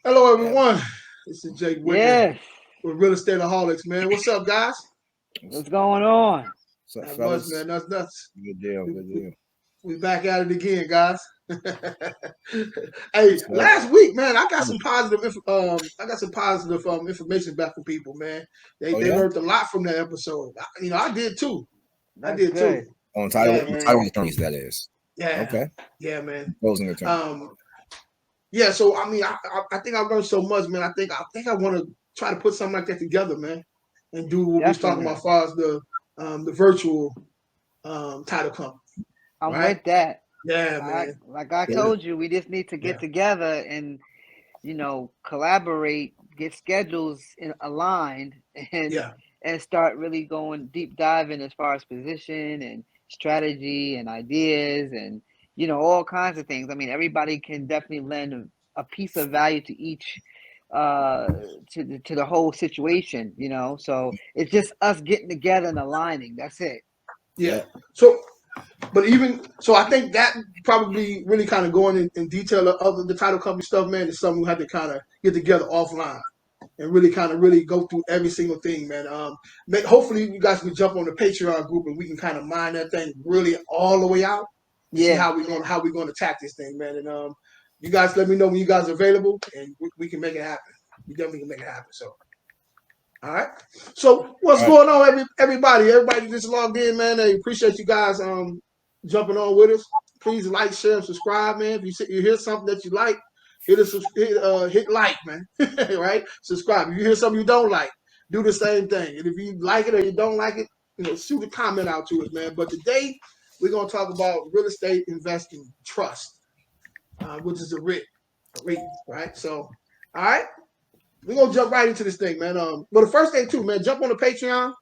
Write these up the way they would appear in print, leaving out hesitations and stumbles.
Hello, everyone. This is Jay Wicker Yes. with Real Estate Aholics, man. What's up, guys? What's going on? What's up, Not much, fellas? man. That's nuts. Good deal. We, Good we, deal. we back at it again, guys. Hey, So, last week, man, I got some positive. Information back from people, man. They oh they yeah, learned a lot from that episode. I did too. I That's did too. good. on Yeah, title man. attorneys that is. Yeah, Okay, yeah, man. closing attorney. Yeah. So I think I learned so much, man. I want to try to put something like that together, man, and do what we was talking about Definitely. as far as the virtual title company, I'm right? with that. Yeah, I man. like I Yeah. told you, we just need to Yeah, get together and collaborate, get schedules aligned, and yeah, and start really going deep diving as far as position and strategy and ideas and all kinds of things. I mean, everybody can definitely lend a piece of value to each uh to the whole situation, so it's just us getting together and aligning. That's it. yeah. Yeah. So, but even so, I think that probably really kind of going in detail of the title company stuff, man, is something we have to kind of get together offline and really kind of really go through every single thing, man. Hopefully you guys can jump on the Patreon group and we can kind of mine that thing really all the way out and see Yeah, how we going to attack this thing, man. And you guys let me know when you guys are available and we can make it happen. We definitely can make it happen. So, all right. So what's All right. going on, everybody? Everybody just logged in, man. I appreciate you guys jumping on with us. Please like, share, and subscribe, man. If you hear something that you like, hit like, man. Right? Subscribe. If you hear something you don't like, do the same thing. And if you like it or you don't like it, shoot a comment out to us, man. But today we're gonna talk about real estate investing trust, which is a REIT, right? So, all right, we're gonna jump right into this thing, man. But the first thing too, man, jump on the Patreon.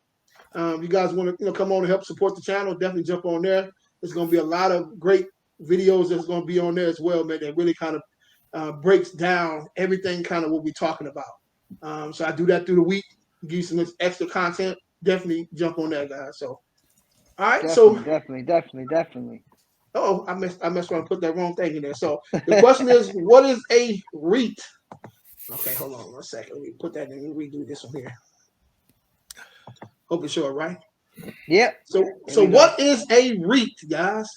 You guys want to come on and help support the channel, definitely jump on there. There's going to be a lot of great videos that's going to be on there as well, man, that really kind of breaks down everything kind of what we're talking about. So I do that through the week, give you some extra content. Definitely jump on that, guys. So, all right. So, definitely. oh, I messed around and put that wrong thing in there. So the question is, what is a REIT? Okay, hold on 1 second. Let me put that in. Let me redo this one here. Hope it's short, right? Yep. There So we go. what is a REIT, guys?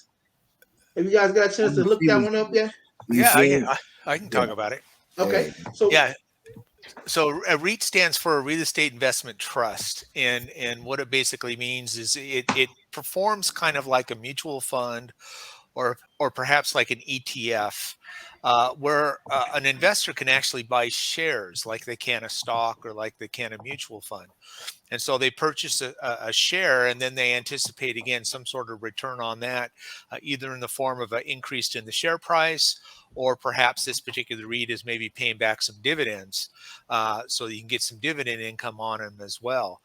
Have you guys got a chance to look that one up yet? You Yeah, said, I can yeah, talk about it. Okay. yeah. So Yeah. So a REIT stands for a real estate investment trust, and what it basically means is it performs kind of like a mutual fund, or perhaps like an ETF, where an investor can actually buy shares like they can a stock or like they can a mutual fund. And so they purchase a share, and then they anticipate again some sort of return on that, either in the form of an increase in the share price, or perhaps this particular REIT is maybe paying back some dividends, so you can get some dividend income on them as well.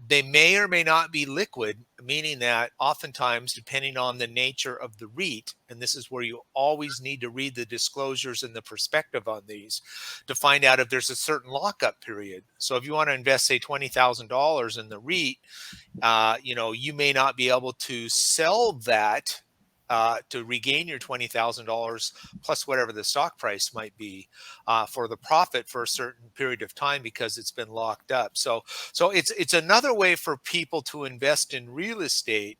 They may or may not be liquid, meaning that oftentimes, depending on the nature of the REIT, and this is where you always need to read the disclosures and the perspective on these to find out if there's a certain lockup period. So if you want to invest, say, $20,000 in the REIT, you may not be able to sell that to regain your $20,000 plus whatever the stock price might be for the profit for a certain period of time because it's been locked up. So it's another way for people to invest in real estate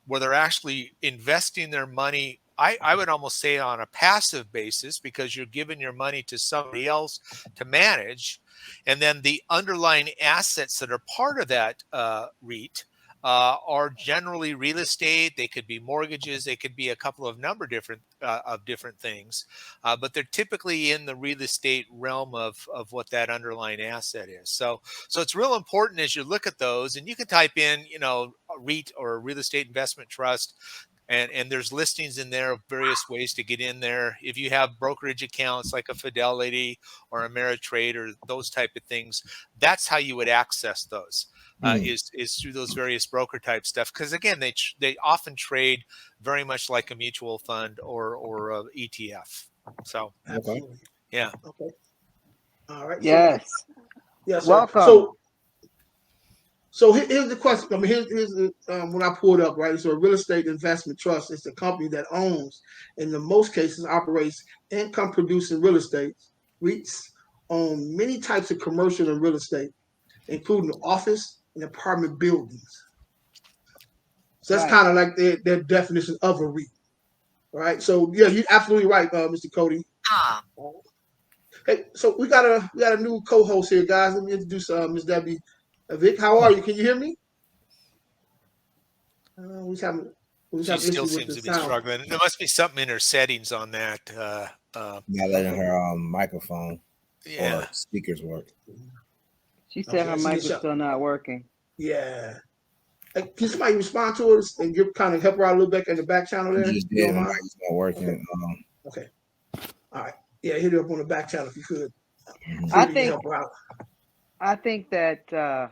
where they're actually investing their money. I would almost say on a passive basis, because you're giving your money to somebody else to manage. And then the underlying assets that are part of that REIT are generally real estate. They could be mortgages. They could be a couple of different things, but they're typically in the real estate realm of what that underlying asset is. So it's real important as you look at those, and you can type in, a REIT or a real estate investment trust. And there's listings in there of various ways to get in there. If you have brokerage accounts like a Fidelity or Ameritrade or those type of things, that's how you would access those. Is through those various broker type stuff, because again they often trade very much like a mutual fund or a ETF. So Okay. absolutely. yeah. Okay. All right. So Yes. yes, sir. Welcome. So here's the question. I mean, here's the when I pulled up, right. So a real estate investment trust is the company that owns, in the most cases, operates income producing real estate REITs own many types of commercial and real estate, including office and apartment buildings. So that's Right. kind of like their definition of a REIT, right? So yeah, you're absolutely right, Mr. Cody. Hey, so we got a new co-host here, guys. Let me introduce Ms. Debra Vick. How are you? Can you hear me? We just having She still issue with seems the to be sound. struggling. There must be something in her settings on that. Not letting her microphone Yeah. or speakers work. She said her mic is still not working. Yeah. Hey, can somebody respond to us and kind of help her out a little bit in the back channel there? You just You did. don't My mind? mic's not working. Okay. All right. Yeah, hit her up on the back channel if you could. I We can think help her out. I think that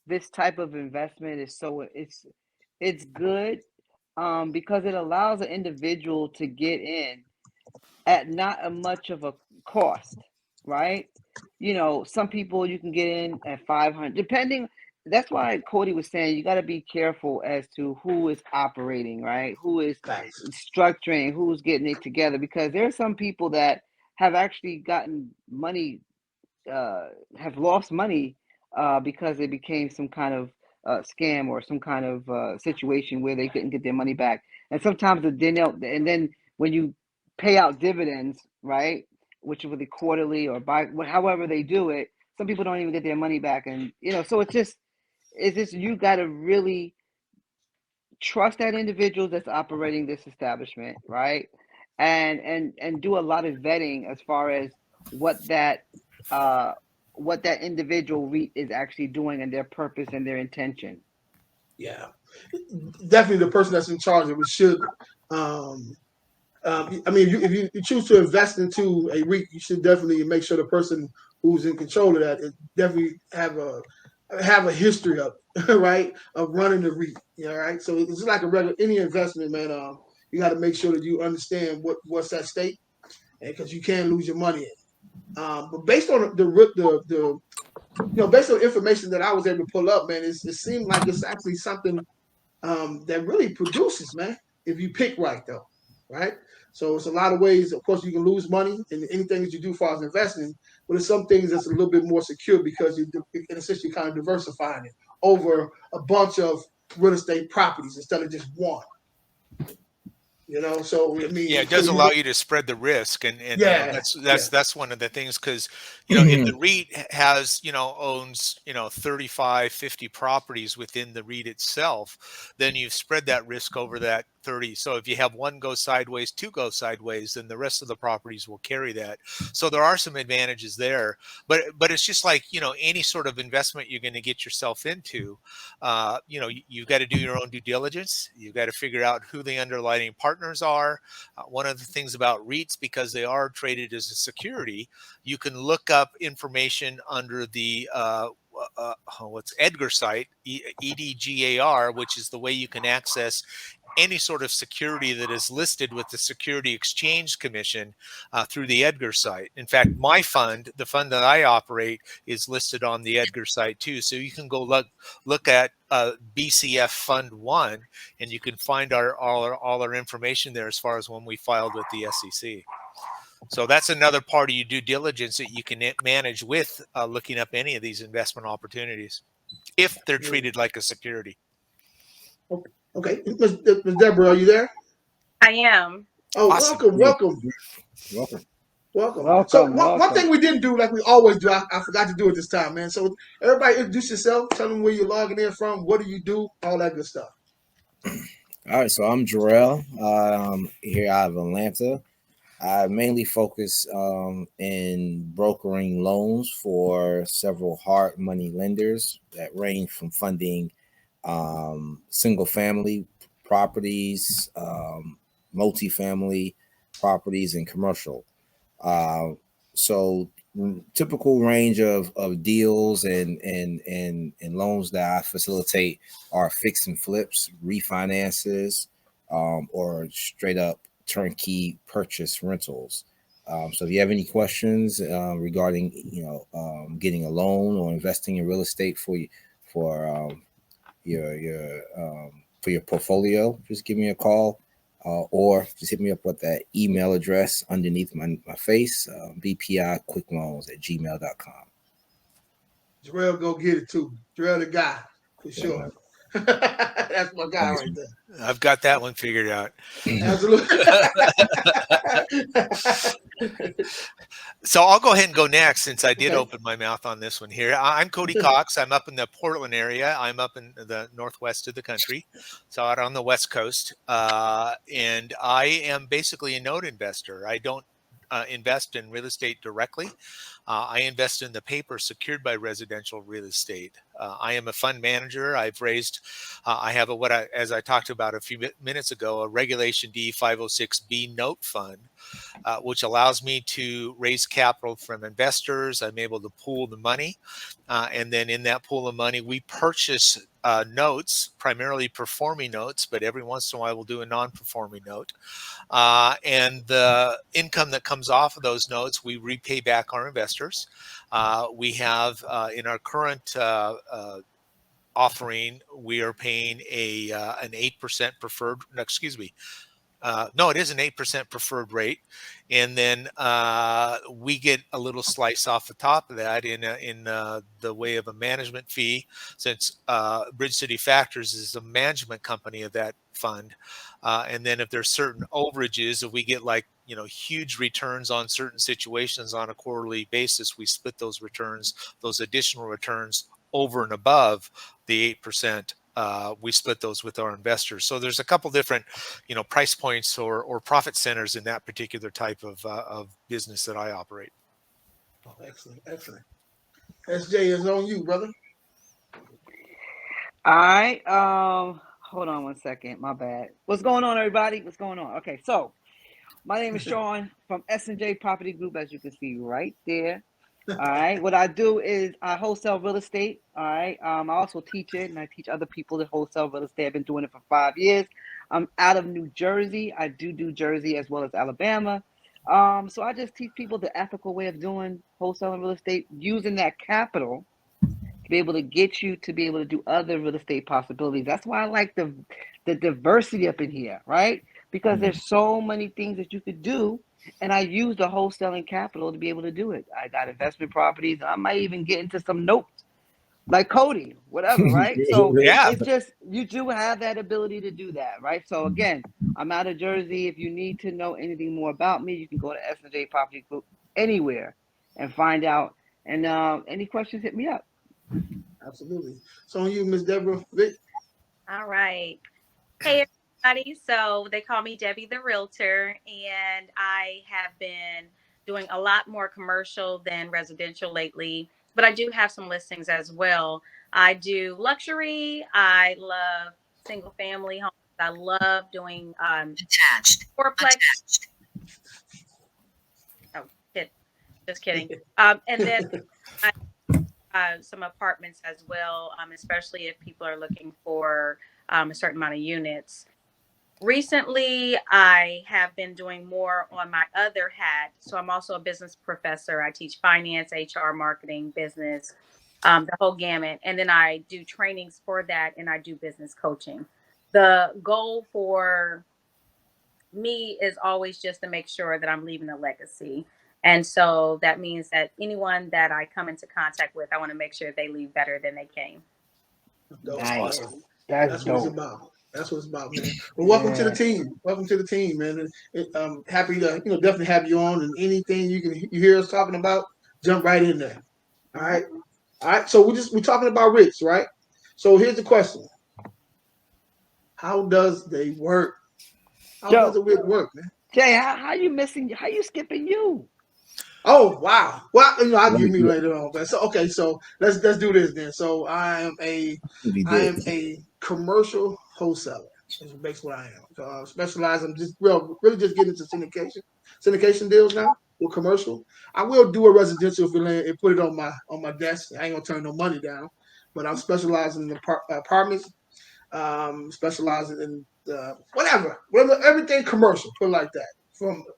this type of investment is it's good because it allows an individual to get in at not a much of a cost, right? You know, some people you can get in at 500, depending. That's why Cody was saying you got to be careful as to who is operating, right? Who is Thanks. structuring, who's getting it together, because there are some people that have actually gotten money, have lost money because it became some kind of scam or some kind of situation where they couldn't get their money back. And sometimes and then when you pay out dividends, right, which will be quarterly or by however they do it, some people don't even get their money back. And so it's just you got to really trust that individual that's operating this establishment, right? And do a lot of vetting as far as what that individual REIT is actually doing and their purpose and their intention. Yeah. Definitely the person that's in charge of it should. I mean, if you choose to invest into a REIT, you should definitely make sure the person who's in control of that is definitely have a history of it, right, of running the REIT. Right. So it's just like a regular any investment, man. You got to make sure that you understand what's at stake, because you can lose your money in it. But based on the based on information that I was able to pull up, man, it seemed like it's actually something that really produces, man, if you pick right, though, right? So it's a lot of ways. Of course, you can lose money in anything that you do as far as investing, but it's some things that's a little bit more secure because in a sense, you're kind of diversifying it over a bunch of real estate properties instead of just one. So I mean, Yeah, it does allow you to spread the risk, and yeah, that's one of the things, because if the REIT has owns 35, 50 properties within the REIT itself, then you've spread that risk over that 30. So if you have one go sideways, two go sideways, then the rest of the properties will carry that. So there are some advantages there, but it's just like any sort of investment you're going to get yourself into. You've got to do your own due diligence. You've got to figure out who the underlying partners are. One of the things about REITs, because they are traded as a security, you can look up information under the what's Edgar site, EDGAR, which is the way you can access any sort of security that is listed with the Security Exchange Commission through the Edgar site. In fact, my fund, the fund that I operate, is listed on the Edgar site too. So you can go look at BCF Fund 1, and you can find all our information there as far as when we filed with the SEC. So that's another part of your due diligence that you can manage with looking up any of these investment opportunities, if they're treated like a security. Okay. Ms. Deborah, are you there? I am. Oh, Awesome. welcome. So one thing we didn't do, like we always do, I forgot to do it this time, man. So everybody introduce yourself, tell them where you're logging in from, what do you do, all that good stuff. All right, so I'm Jerell, here out of Atlanta. I mainly focus in brokering loans for several hard money lenders that range from funding single family properties, multifamily properties, and commercial. So typical range of deals and loans that I facilitate are fix and flips, refinances, or straight up turnkey purchase rentals. So if you have any questions regarding getting a loan or investing in real estate for your portfolio, just give me a call. or just hit me up with that email address underneath my face, bpiquickloans@gmail.com. Jerell, go get it too. Jerell the guy, for sure. That's my guy right there. I've got that one figured out. Absolutely. So I'll go ahead and go next since I did open my mouth on this one here. I'm Cody Cox. I'm up in the Portland area. I'm up in the northwest of the country, so out on the West Coast. And I am basically a note investor. I don't invest in real estate directly. I invest in the paper secured by residential real estate. I am a fund manager. I've raised, I have as I talked about a few minutes ago, a Regulation D 506B note fund, which allows me to raise capital from investors. I'm able to pool the money. And then in that pool of money, we purchase notes, primarily performing notes, but every once in a while we'll do a non-performing note. And the income that comes off of those notes, we repay back our investors. We have in our current offering, we are paying an 8% preferred, no, it is an 8% preferred rate. And then we get a little slice off the top of that in the way of a management fee, since Bridge City Factors is a management company of that fund. And then if there's certain overages, if we get huge returns on certain situations on a quarterly basis, we split those returns, those additional returns over and above the 8%. We split those with our investors. So there's a couple different, price points or profit centers in that particular type of business that I operate. Oh, excellent. SJ is on you, brother. All right. Hold on one second. My bad. What's going on, everybody? What's going on? Okay, so my name is Sean from SNJ Property Group, as you can see right there. All right. What I do is I wholesale real estate. All right. I also teach it, and I teach other people to wholesale real estate. I've been doing it for 5 years. I'm out of New Jersey. I do Jersey as well as Alabama. So I just teach people the ethical way of doing wholesaling real estate, using that capital to be able to get you to be able to do other real estate possibilities. That's why I like the diversity up in here, right? Because there's so many things that you could do. And I use the wholesaling capital to be able to do it. I got investment properties. I might even get into some notes like Cody, whatever, right? So it's just, you do have that ability to do that, right? So again, I'm out of Jersey. If you need to know anything more about me, you can go to SNJ Property Group anywhere and find out. And any questions, hit me up. Absolutely. So on you, Miss Debra Vick. All right. Hey, everybody. So they call me Debbie the Realtor, and I have been doing a lot more commercial than residential lately, but I do have some listings as well. I do luxury. I love single family homes. I love doing attached. fourplex. Oh, just kidding. And then some apartments as well, especially if people are looking for a certain amount of units. Recently, I have been doing more on my other hat. So I'm also a business professor. I teach finance, HR, marketing, business, the whole gamut. And then I do trainings for that, and I do business coaching. The goal for me is always just to make sure that I'm leaving a legacy. And so that means that anyone that I come into contact with, I want to make sure they leave better than they came. Nice. That's what it's about. That's what it's about, man. Well, welcome to the team. Welcome to the team, man. I'm happy to, definitely have you on, and anything you hear us talking about, jump right in there. All right. So we're talking about REITs, right? So here's the question: how does they work? How does a REIT work, man? Jay, how you missing? How you skipping you? Oh wow! Well, I'll give me later on. But so let's do this then. So I am a commercial wholesaler. That's basically what I am. So specialize. I'm just really just getting into syndication deals now with commercial. I will do a residential if and put it on my desk. I ain't gonna turn no money down, but I'm specializing in apartments. Specializing in whatever, everything commercial. Put it like that.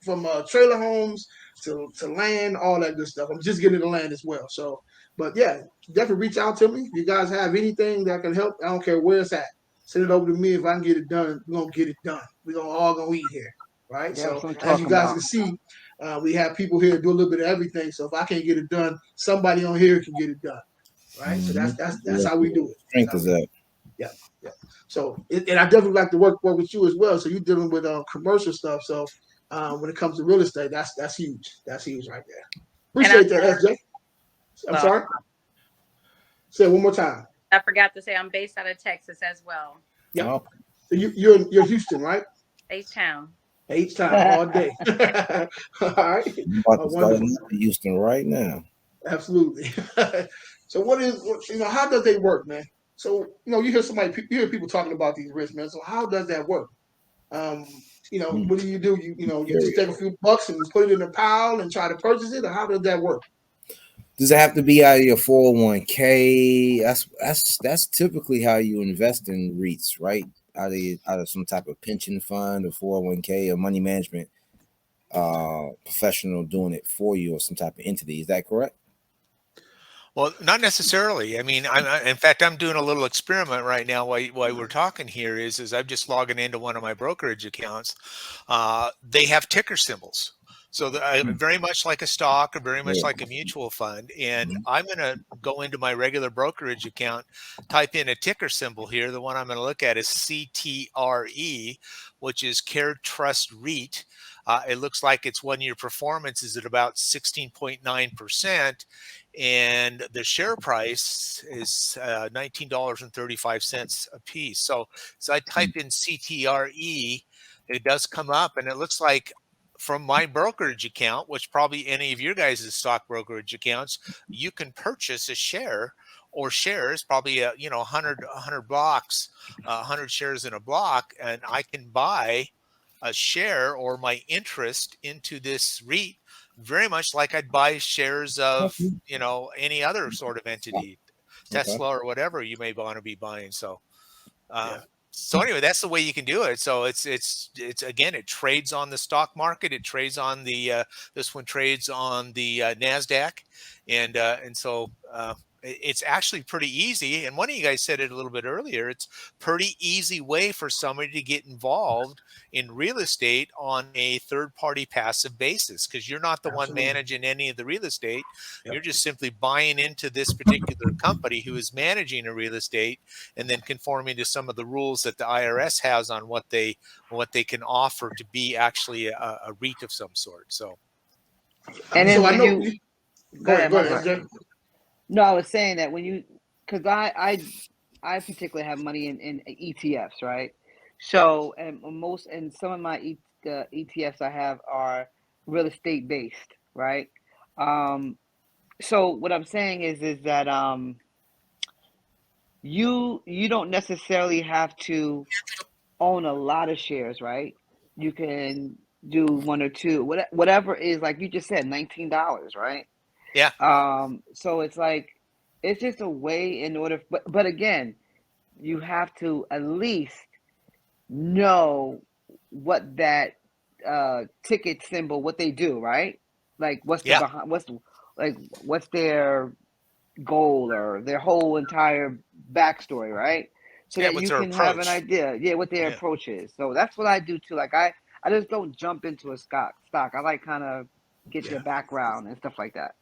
From trailer homes to land, all that good stuff. I'm just getting into land as well. So, but yeah, definitely reach out to me if you guys have anything that can help. I don't care where it's at. Send it over to me. If I can get it done, we're gonna get it done. We're all gonna eat here, right? Yeah, that's So what I'm as you talking guys about. can see, we have people here do a little bit of everything. So if I can't get it done, somebody on here can get it done, right? So that's how we do it. Strength is that. Yeah, yeah. So and I definitely like to work with you as well. So you're dealing with commercial stuff. So when it comes to real estate, that's huge. That's huge right there. Appreciate that, SJ. I'm sorry. Say it one more time. I forgot to say I'm based out of Texas as well. Yeah. Oh, So you're Houston, right? H-Town. H-Town all day. All right. I'm about to start Wonderful. in Houston right now. Absolutely. So how does they work, man? So, you hear people talking about these risks, man. So how does that work? What do? You just take a few bucks and put it in a pile and try to purchase it, or how does that work? Does it have to be out of your 401k? That's typically how you invest in REITs, right? Out of some type of pension fund or 401k or money management professional doing it for you or some type of entity. Is that correct? Well, not necessarily. I mean, in fact, I'm doing a little experiment right now while we're talking here is I'm just logging into one of my brokerage accounts. They have ticker symbols. So very much like a stock or very much like a mutual fund. And I'm going to go into my regular brokerage account, type in a ticker symbol here. The one I'm going to look at is CTRE, which is Care Trust REIT. It looks like its 1 year performance is at about 16.9%. And the share price is $19.35 a piece. So I type in CTRE, it does come up, and it looks like from my brokerage account, which probably any of your guys' stock brokerage accounts, you can purchase a share or shares, probably 100 blocks, 100 shares in a block, and I can buy a share or my interest into this REIT very much like I'd buy shares of any other sort of entity, Tesla or whatever you may want to be buying. So so anyway, that's the way you can do it. So it's again, it trades on the stock market. It trades on the this one trades on the NASDAQ, and so it's actually pretty easy. And one of you guys said it a little bit earlier. It's pretty easy way for somebody to get involved in real estate on a third-party passive basis, because you're not the one managing any of the real estate. You're just simply buying into this particular company who is managing a real estate and then conforming to some of the rules that the IRS has on what they can offer to be actually a REIT of some sort. So, and then so I know. Go ahead, ahead. No, I was saying that because I particularly have money in ETFs, right? So and some of my ETFs I have are real estate based, right? So what I'm saying is that you don't necessarily have to own a lot of shares, right? You can do one or two, whatever is, like you just said, $19, right? yeah. So it's like, it's just a way in order, but again, you have to at least know what that ticket symbol, what they do, right? Like what's their goal or their whole entire backstory, right? So that what's you their can have an approach? idea, what their approach is. So that's what I do too. Like I just don't jump into a stock. I like kind of get their background and stuff like that.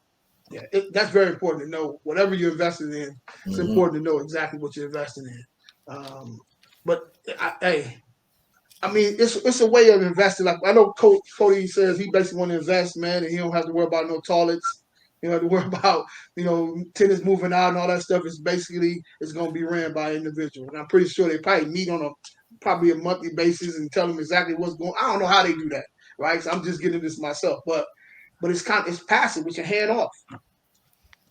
Yeah, that's very important to know. Whatever you're investing in, it's important to know exactly what you're investing in. I mean, it's a way of investing. Like I know Cody says he basically want to invest, man, and he don't have to worry about no toilets. You know, to worry about tenants moving out and all that stuff. It's going to be ran by an individual, and I'm pretty sure they probably meet on a monthly basis and tell them exactly what's going. I don't know how they do that, right? So I'm just getting this myself, but it's passive with your hand off.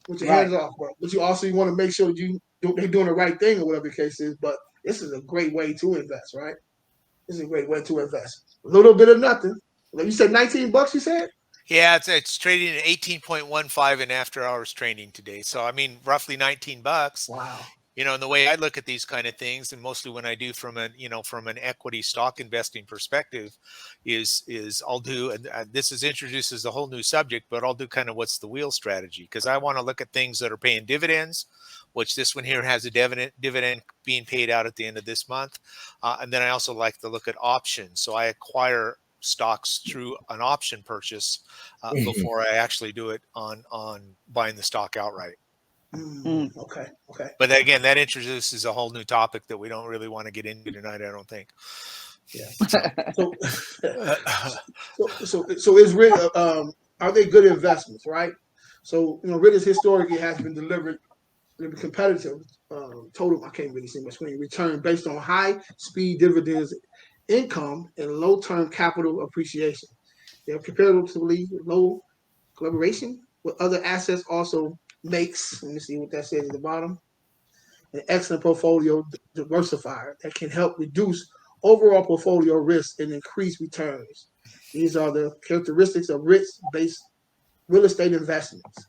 With your hands off, bro. But you want to make sure they're doing the right thing or whatever the case is. But this is a great way to invest, right? This is a great way to invest. A little bit of nothing. Like you said, $19, you said? Yeah, it's trading at 18.15 in after hours trading today. So I mean, roughly $19. Wow. And the way I look at these kind of things, and mostly when I do from an equity stock investing perspective, is I'll do, and this introduces a whole new subject, but I'll do kind of what's the wheel strategy, because I want to look at things that are paying dividends, which this one here has a dividend being paid out at the end of this month, and then I also like to look at options. So I acquire stocks through an option purchase before I actually do it on buying the stock outright. Okay. But again, that introduces a whole new topic that we don't really want to get into tonight, I don't think. Yeah. So is REIT, are they good investments, right? So REIT historically has been delivered competitive total. I can't really see my screen. Return based on high speed dividends, income, and low term capital appreciation. They have comparatively low collaboration with other assets. Also makes, let me see what that says at the bottom, an excellent portfolio diversifier that can help reduce overall portfolio risk and increase returns. These are the characteristics of REIT-based real estate investments.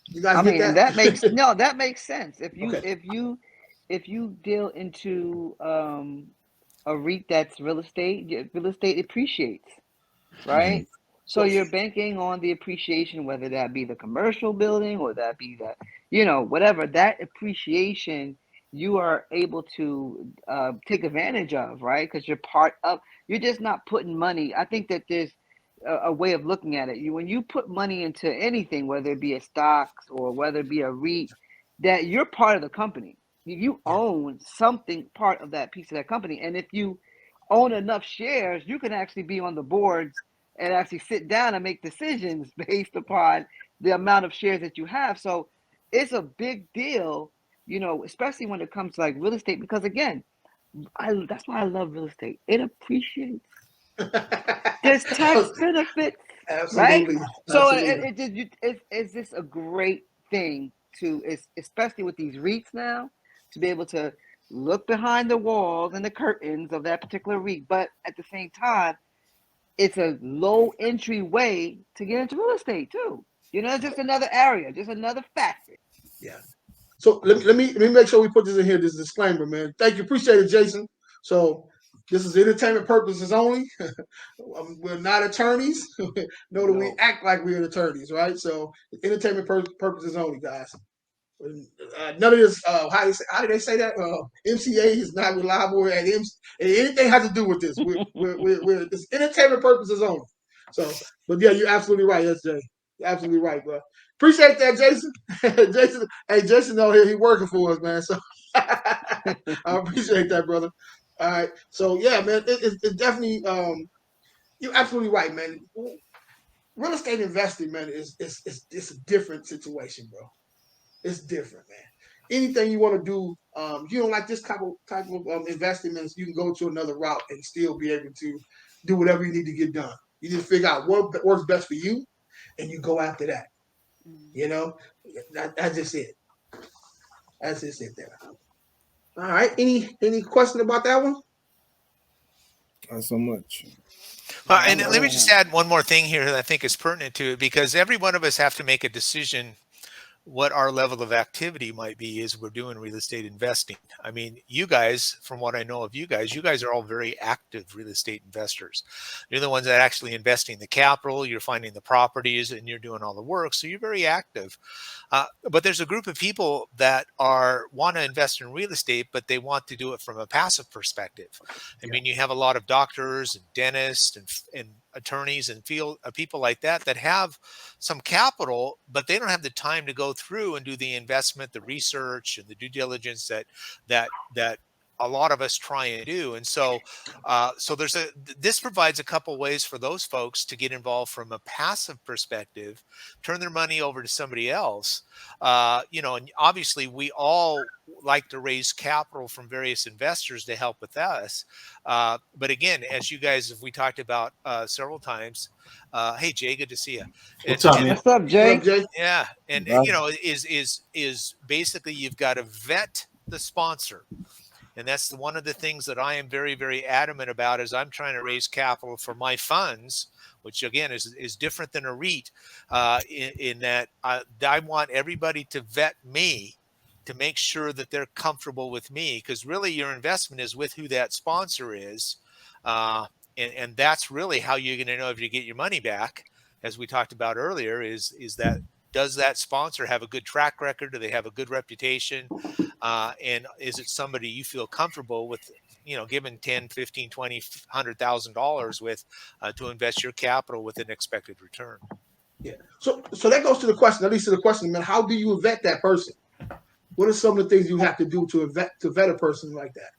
You guys get that? That makes sense. If you deal into a REIT that's real estate appreciates, right? So you're banking on the appreciation, whether that be the commercial building or that be whatever, that appreciation you are able to take advantage of, right? Because you're just not putting money. I think that there's a way of looking at it. When you put money into anything, whether it be a stocks or whether it be a REIT, that you're part of the company. You own something, part of that piece of that company. And if you own enough shares, you can actually be on the boards and actually sit down and make decisions based upon the amount of shares that you have. So it's a big deal, especially when it comes to like real estate, because again, that's why I love real estate. It appreciates. There's tax benefits, Absolutely. right? So it's just a great thing especially with these REITs now, to be able to look behind the walls and the curtains of that particular REIT, but at the same time, it's a low entry way to get into real estate too. Just another area, just another facet. Yeah. So let me make sure we put this in here. This disclaimer, man. Thank you, appreciate it, Jason. So this is entertainment purposes only. We're not attorneys. Know that we act like we're attorneys, right? So entertainment purposes only, guys. None of this. How do they say that? MCA is not reliable, and anything has to do with this. We're this entertainment purposes only. So, but yeah, you're absolutely right, SJ. You're absolutely right, bro. Appreciate that, Jason. Jason over here, he working for us, man. So I appreciate that, brother. All right. So yeah, man, it's definitely you're absolutely right, man. Real estate investing, man, is a different situation, bro. It's different, man. Anything you want to do, you don't like this type of investments, you can go to another route and still be able to do whatever you need to get done. You just figure out what works best for you, and you go after that. That's just it. That's just it there. All right. Any question about that one? Not so much. And let me just add one more thing here that I think is pertinent to it, because every one of us have to make a decision what our level of activity might be as we're doing real estate investing. I mean, you guys, from what I know of you guys are all very active real estate investors. You're the ones that are actually investing the capital, you're finding the properties, and you're doing all the work. So you're very active. But there's a group of people that want to invest in real estate, but they want to do it from a passive perspective. I mean, you have a lot of doctors and dentists and attorneys and people like that have some capital, but they don't have the time to go through and do the investment, the research, and the due diligence that a lot of us try and do. And so this provides a couple ways for those folks to get involved from a passive perspective, turn their money over to somebody else. And obviously we all like to raise capital from various investors to help with us. But again, as you guys, we talked about several times, hey Jay, good to see you. What's up, man? What's up, Jay? Yeah. And is basically you've got to vet the sponsor. And that's one of the things that I am very, very adamant about, is I'm trying to raise capital for my funds, which again is different than a REIT, in that I want everybody to vet me to make sure that they're comfortable with me, because really your investment is with who that sponsor is. And that's really how you're going to know if you get your money back, as we talked about earlier, is that, does that sponsor have a good track record? Do they have a good reputation? And is it somebody you feel comfortable with, giving 10, 15, 20, $100,000 with, to invest your capital with an expected return? Yeah. So that goes to the question, at least to the question, man, how do you vet that person? What are some of the things you have to do to vet a person like that?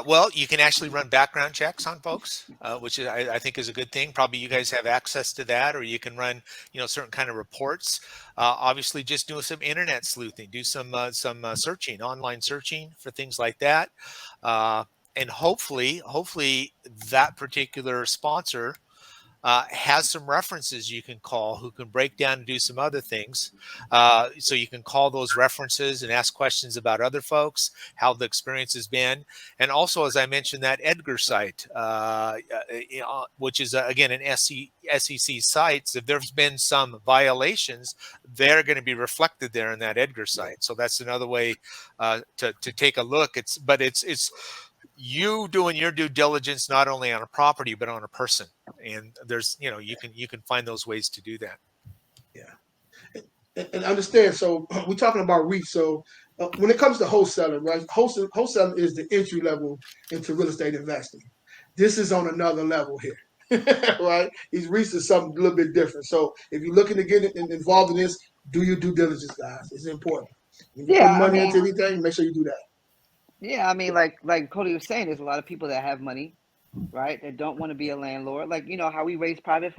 Well, you can actually run background checks on folks, which is, I think is a good thing. Probably you guys have access to that, or you can run, certain kind of reports. Obviously, just do some internet sleuthing, do some searching, online searching for things like that, and hopefully that particular sponsor has some references you can call who can break down and do some other things. So you can call those references and ask questions about other folks, how the experience has been. And also, as I mentioned, that Edgar site, which is, again, an SEC site. So if there's been some violations, they're going to be reflected there in that Edgar site. So that's another way to take a look. It's you doing your due diligence, not only on a property, but on a person. And there's, you can find those ways to do that. Yeah. And understand, so we're talking about REITs. So when it comes to wholesaling, right? Wholesaling is the entry level into real estate investing. This is on another level here, right? These REITs is something a little bit different. So if you're looking to get involved in this, do your due diligence, guys. It's important. When you put money into anything, make sure you do that. Yeah, I mean, like Cody was saying, there's a lot of people that have money, right, that don't want to be a landlord. Like, how we raise private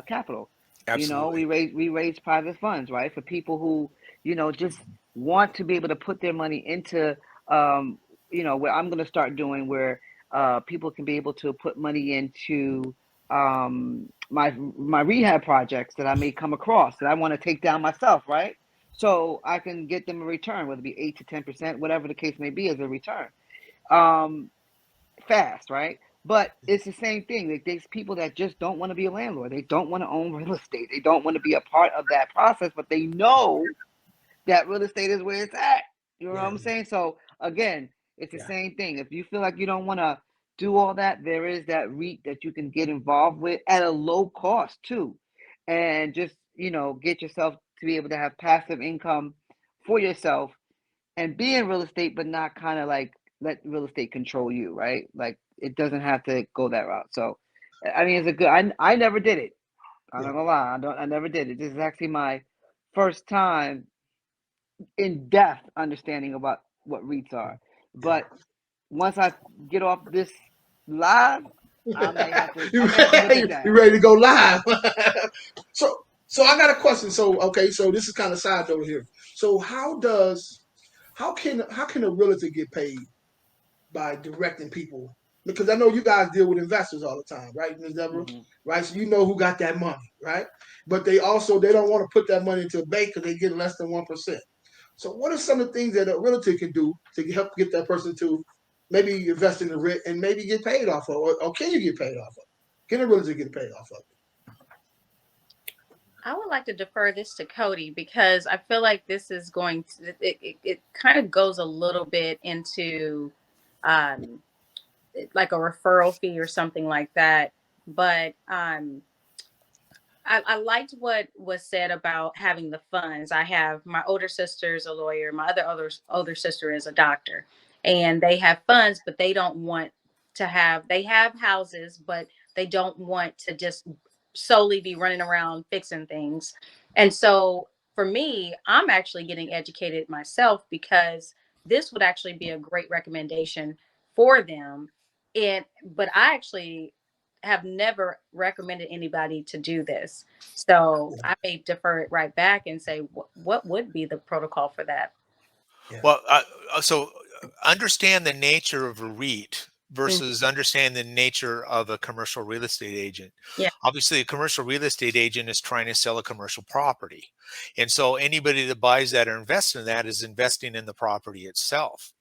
capital. Absolutely. We raise private funds, right, for people who, just want to be able to put their money into, where I'm going to start doing, where people can be able to put money into my rehab projects that I may come across that I want to take down myself, right? So I can get them a return, whether it be 8 to 10%, whatever the case may be, as a return. Fast, right? But it's the same thing. Like, there's people that just don't want to be a landlord. They don't want to own real estate. They don't want to be a part of that process, but they know that real estate is where it's at. You know what I'm saying? So again, it's the same thing. If you feel like you don't want to do all that, there is that REIT that you can get involved with at a low cost too, and just get yourself to be able to have passive income for yourself and be in real estate, but not kind of like let real estate control you, right? Like, it doesn't have to go that route. So, I mean, it's a good. I never did it. I'm not gonna lie. I never did it. This is actually my first time in depth understanding about what REITs are. But once I get off this live, I may have to. You ready to go live? So I got a question. So this is kind of side over here. So how can a realtor get paid by directing people? Because I know you guys deal with investors all the time, right, Ms. Debra? Mm-hmm. Right? So you know who got that money, right? But they don't want to put that money into a bank because they get less than 1%. So what are some of the things that a realtor can do to help get that person to maybe invest in the REIT and maybe get paid off of, or can you get paid off of? Can a realtor get paid off of it? I would like to defer this to Cody, because I feel like this is going to, it kind of goes a little bit into like a referral fee or something like that. But I liked what was said about having the funds. I have my older sister is a lawyer. My older sister is a doctor, and they have funds, but they don't want to have, they have houses, but they don't want to just solely be running around fixing things. And so for me, I'm actually getting educated myself, because this would actually be a great recommendation for them. But I actually have never recommended anybody to do this. So I may defer it right back and say, what would be the protocol for that? Yeah. Well, so understand the nature of a REIT versus understand the nature of a commercial real estate agent. Yeah. Obviously, a commercial real estate agent is trying to sell a commercial property. And so anybody that buys that or invests in that is investing in the property itself.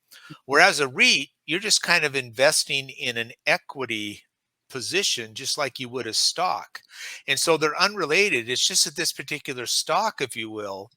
Whereas a REIT, you're just kind of investing in an equity position, just like you would a stock. And so they're unrelated. It's just that this particular stock, if you will,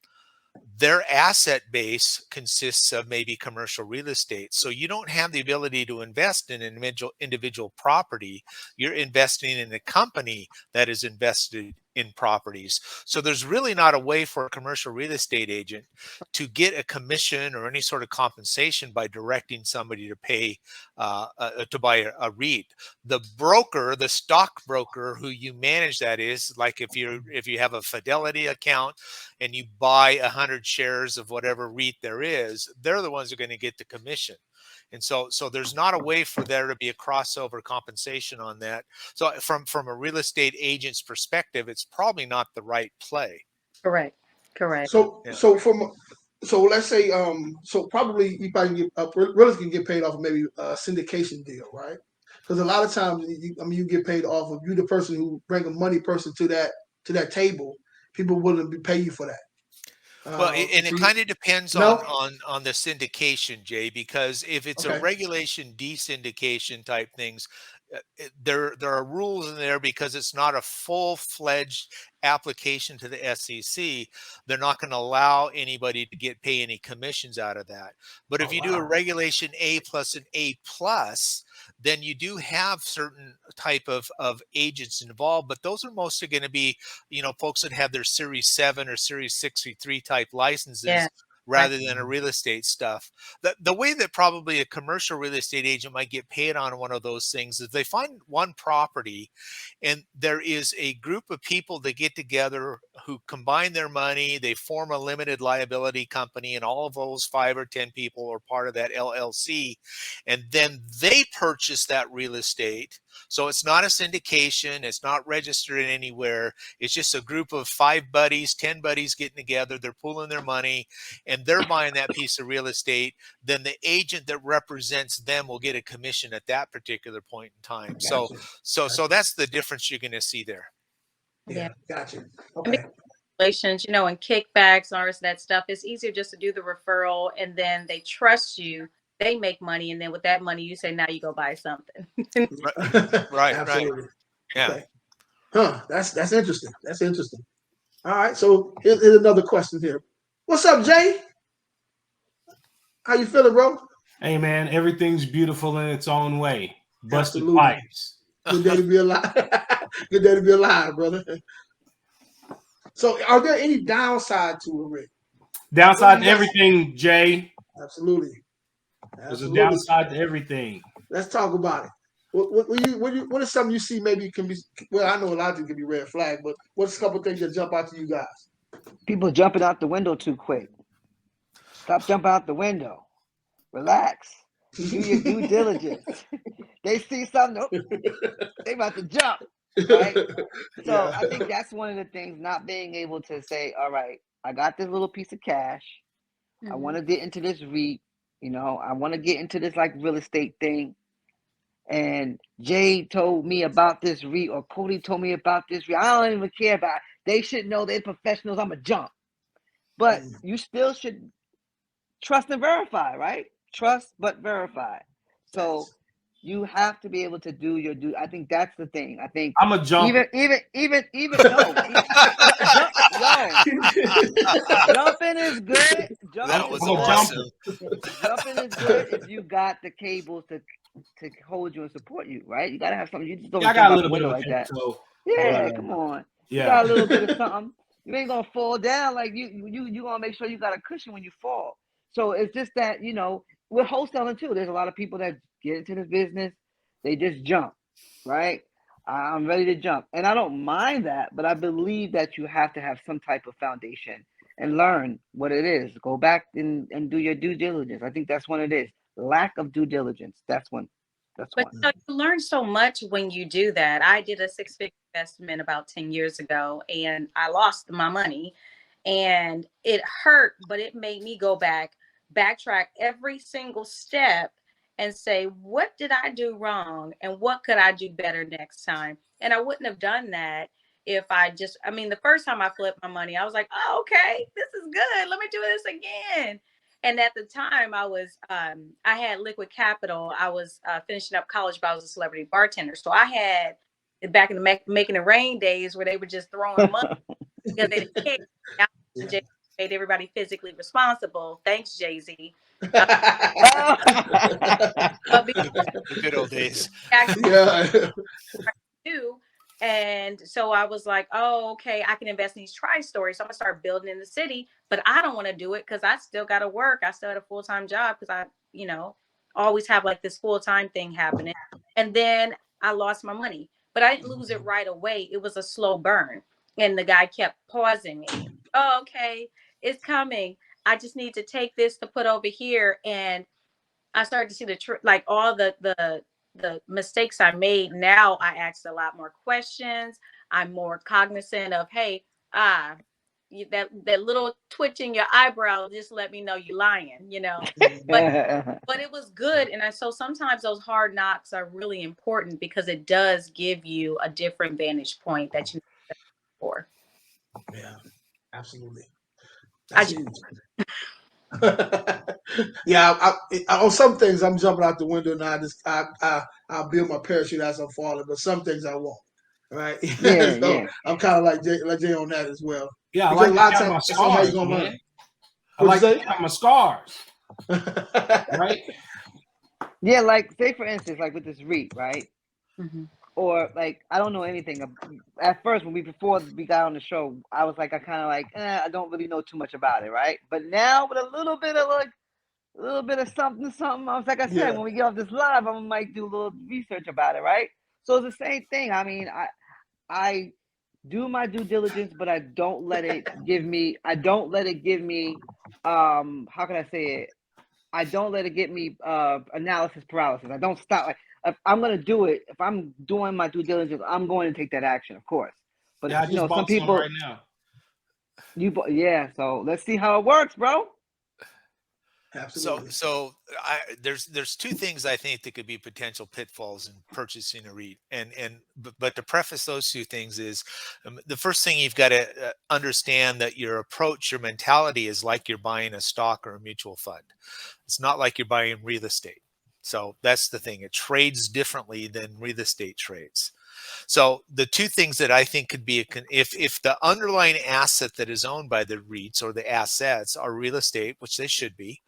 their asset base consists of maybe commercial real estate. So you don't have the ability to invest in an individual property. You're investing in a company that is invested in properties. So there's really not a way for a commercial real estate agent to get a commission or any sort of compensation by directing somebody to pay to buy a REIT. The broker, the stockbroker who you manage that is like if you have a Fidelity account and you buy 100 shares of whatever REIT there is, they're the ones who are going to get the commission. And so there's not a way for there to be a crossover compensation on that. So from a real estate agent's perspective, it's probably not the right play. Correct. So Yeah. so let's say so probably you probably really can get paid off of maybe a syndication deal, right? Because a lot of times you get paid off of you the person who bring a money person to that table. People wouldn't pay you for that. Well, and it kind of depends No? on the syndication, Jay, because if it's a Okay. regulation desyndication type things, there are rules in there because it's not a full-fledged application to the SEC. They're not going to allow anybody to pay any commissions out of that. But if you do a regulation A plus an A plus, then you do have certain type of agents involved, but those are mostly going to be, folks that have their Series 7 or Series 63 type licenses. Yeah. Rather than a real estate stuff. The way that probably a commercial real estate agent might get paid on one of those things is they find one property and there is a group of people that get together who combine their money, they form a limited liability company, and all of those 5 or 10 people are part of that LLC, and then they purchase that real estate. So it's not a syndication, it's not registered anywhere, it's just a group of 5 buddies, 10 buddies getting together, they're pooling their money, and they're buying that piece of real estate. Then the agent that represents them will get a commission at that particular point in time. Gotcha. So that's the difference you're going to see there. Yeah, gotcha. Okay. Relations, and kickbacks and all that stuff. It's easier just to do the referral, and then they trust you. They make money, and then with that money, you say, "Now you go buy something." Right. Absolutely. Yeah. Okay. Huh. That's interesting. That's interesting. All right. So here's another question here. What's up, Jay? How you feeling, bro? Hey, man, everything's beautiful in its own way. Busted Absolutely. pipes. Good day to be alive. Good day to be alive, brother. So, are there any downside to a REIT? Downside to everything, Jay. Absolutely. There's a downside to everything. Let's talk about it. What is something you see maybe can be? Well, I know a lot of things can be red flag, but what's a couple of things that jump out to you guys? People jumping out the window too quick. Stop jumping out the window. Relax. Do your due diligence. They see something, they about to jump. Right? So I think that's one of the things, not being able to say, all right, I got this little piece of cash. I want to get into this REIT. I want to get into this like real estate thing. And Jay told me about this REIT, or Cody told me about this REIT. I don't even care about it. They should know they're professionals. I'm a jump. But you still should trust and verify, right? Trust but verify. So you have to be able to do your due. I think that's the thing. I think I'm a jump. Even jumping is good. That was awesome. Jumping is good if you got the cables to hold you and support you, right? You gotta have something. You just don't jump out the window like that. Yeah, come on. Yeah. You got a little bit of something. You ain't gonna fall down like you gonna make sure you got a cushion when you fall. So it's just that, we're wholesaling too. There's a lot of people that get into this business, they just jump, right? I'm ready to jump. And I don't mind that, but I believe that you have to have some type of foundation and learn what it is. Go back and do your due diligence. I think that's what it is. Lack of due diligence. That's one. But you learn so much when you do that. I did a 6-figure investment about 10 years ago, and I lost my money, and it hurt, but it made me go backtrack every single step and say, what did I do wrong? And what could I do better next time? And I wouldn't have done that if the first time I flipped my money, I was like, oh, okay, this is good. Let me do this again. And at the time I I had liquid capital. I was finishing up college, but I was a celebrity bartender. So I had back in the Making It Rain days where they were just throwing money because they didn't care. made everybody physically responsible. Thanks, Jay-Z. Oh. But before The good old days. actually Yeah. do, and so I was like, oh, okay, I can invest in these tri-stories. So I'm gonna start building in the city, but I don't want to do it because I still got to work. I still had a full-time job because I, always have like this full-time thing happening. And then I lost my money, but I didn't lose it right away. It was a slow burn. And the guy kept pausing me. Oh, okay, it's coming. I just need to take this to put over here. And I started to see like all the mistakes I made. Now I ask a lot more questions. I'm more cognizant of, hey, that little twitching your eyebrow just let me know you're lying, But it was good. And so sometimes those hard knocks are really important because it does give you a different vantage point that you need for. Yeah, absolutely. I That's huge. Yeah, on some things I'm jumping out the window and I'll build my parachute as I'm falling, but some things I won't. Right? Yeah, So yeah. I'm kind of like Jay on that as well. Yeah, I Because like a to lot of have my times that's how you're scars, gonna man. learn. I like to have my scars, right? Yeah, like say for instance, like with this REIT, right? Mhm. Or like I don't know anything. At first, before we got on the show, I was like, I kind of like, I don't really know too much about it, right? But now with a little bit of something, I was like I said, Yeah. when we get off this live, I might do a little research about it, right? So it's the same thing. I mean, I do my due diligence, but I don't let it give me. How can I say it? I don't let it get me analysis paralysis. I don't stop. Like if I'm gonna do it, if I'm doing my due diligence, I'm going to take that action, of course. But Yeah, I just some bought some people, right now. yeah. So let's see how it works, bro. Absolutely. There's two things I think that could be potential pitfalls in purchasing a REIT, but to preface those two things is the first thing you've got to understand that your approach, your mentality is like you're buying a stock or a mutual fund. It's not like you're buying real estate. So that's the thing. It trades differently than real estate trades. So the two things that I think could be, if the underlying asset that is owned by the REITs or the assets are real estate, which they should be,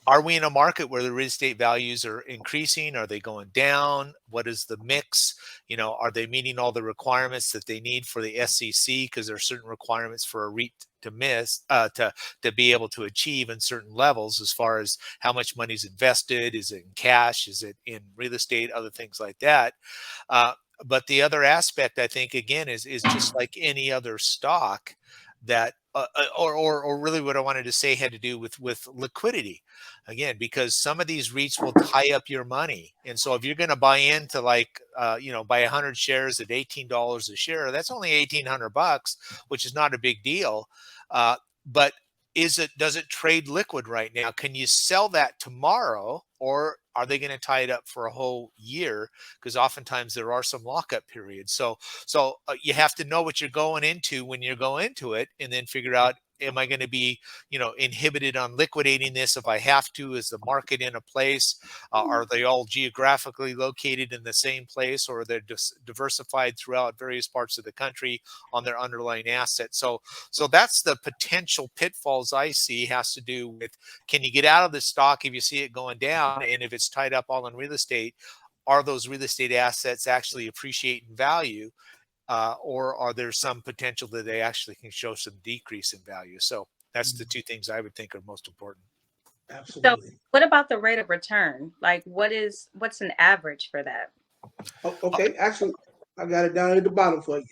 are we in a market where the real estate values are increasing? Are they going down? What is the mix? Are they meeting all the requirements that they need for the SEC? Because there are certain requirements for a REIT to be able to achieve in certain levels as far as how much money is invested. Is it in cash? Is it in real estate? Other things like that. But the other aspect, I think, again, is just like any other stock that, or really what I wanted to say had to do with liquidity, again, because some of these REITs will tie up your money. And so if you're going to buy into buy 100 shares at $18 a share, that's only $1,800, which is not a big deal. But does it trade liquid right now? Can you sell that tomorrow, or are they going to tie it up for a whole year? Because oftentimes there are some lockup periods. So you have to know what you're going into when you go into it, and then figure out, am I going to be, inhibited on liquidating this if I have to? Is the market in a place? Are they all geographically located in the same place, or are they just diversified throughout various parts of the country on their underlying assets? So that's the potential pitfalls I see, has to do with, can you get out of the stock if you see it going down? And if it's tied up all in real estate, are those real estate assets actually appreciate in value? Or are there some potential that they actually can show some decrease in value? So that's the two things I would think are most important. Absolutely. So what about the rate of return? Like what's an average for that? Okay, actually, I got it down at the bottom for you.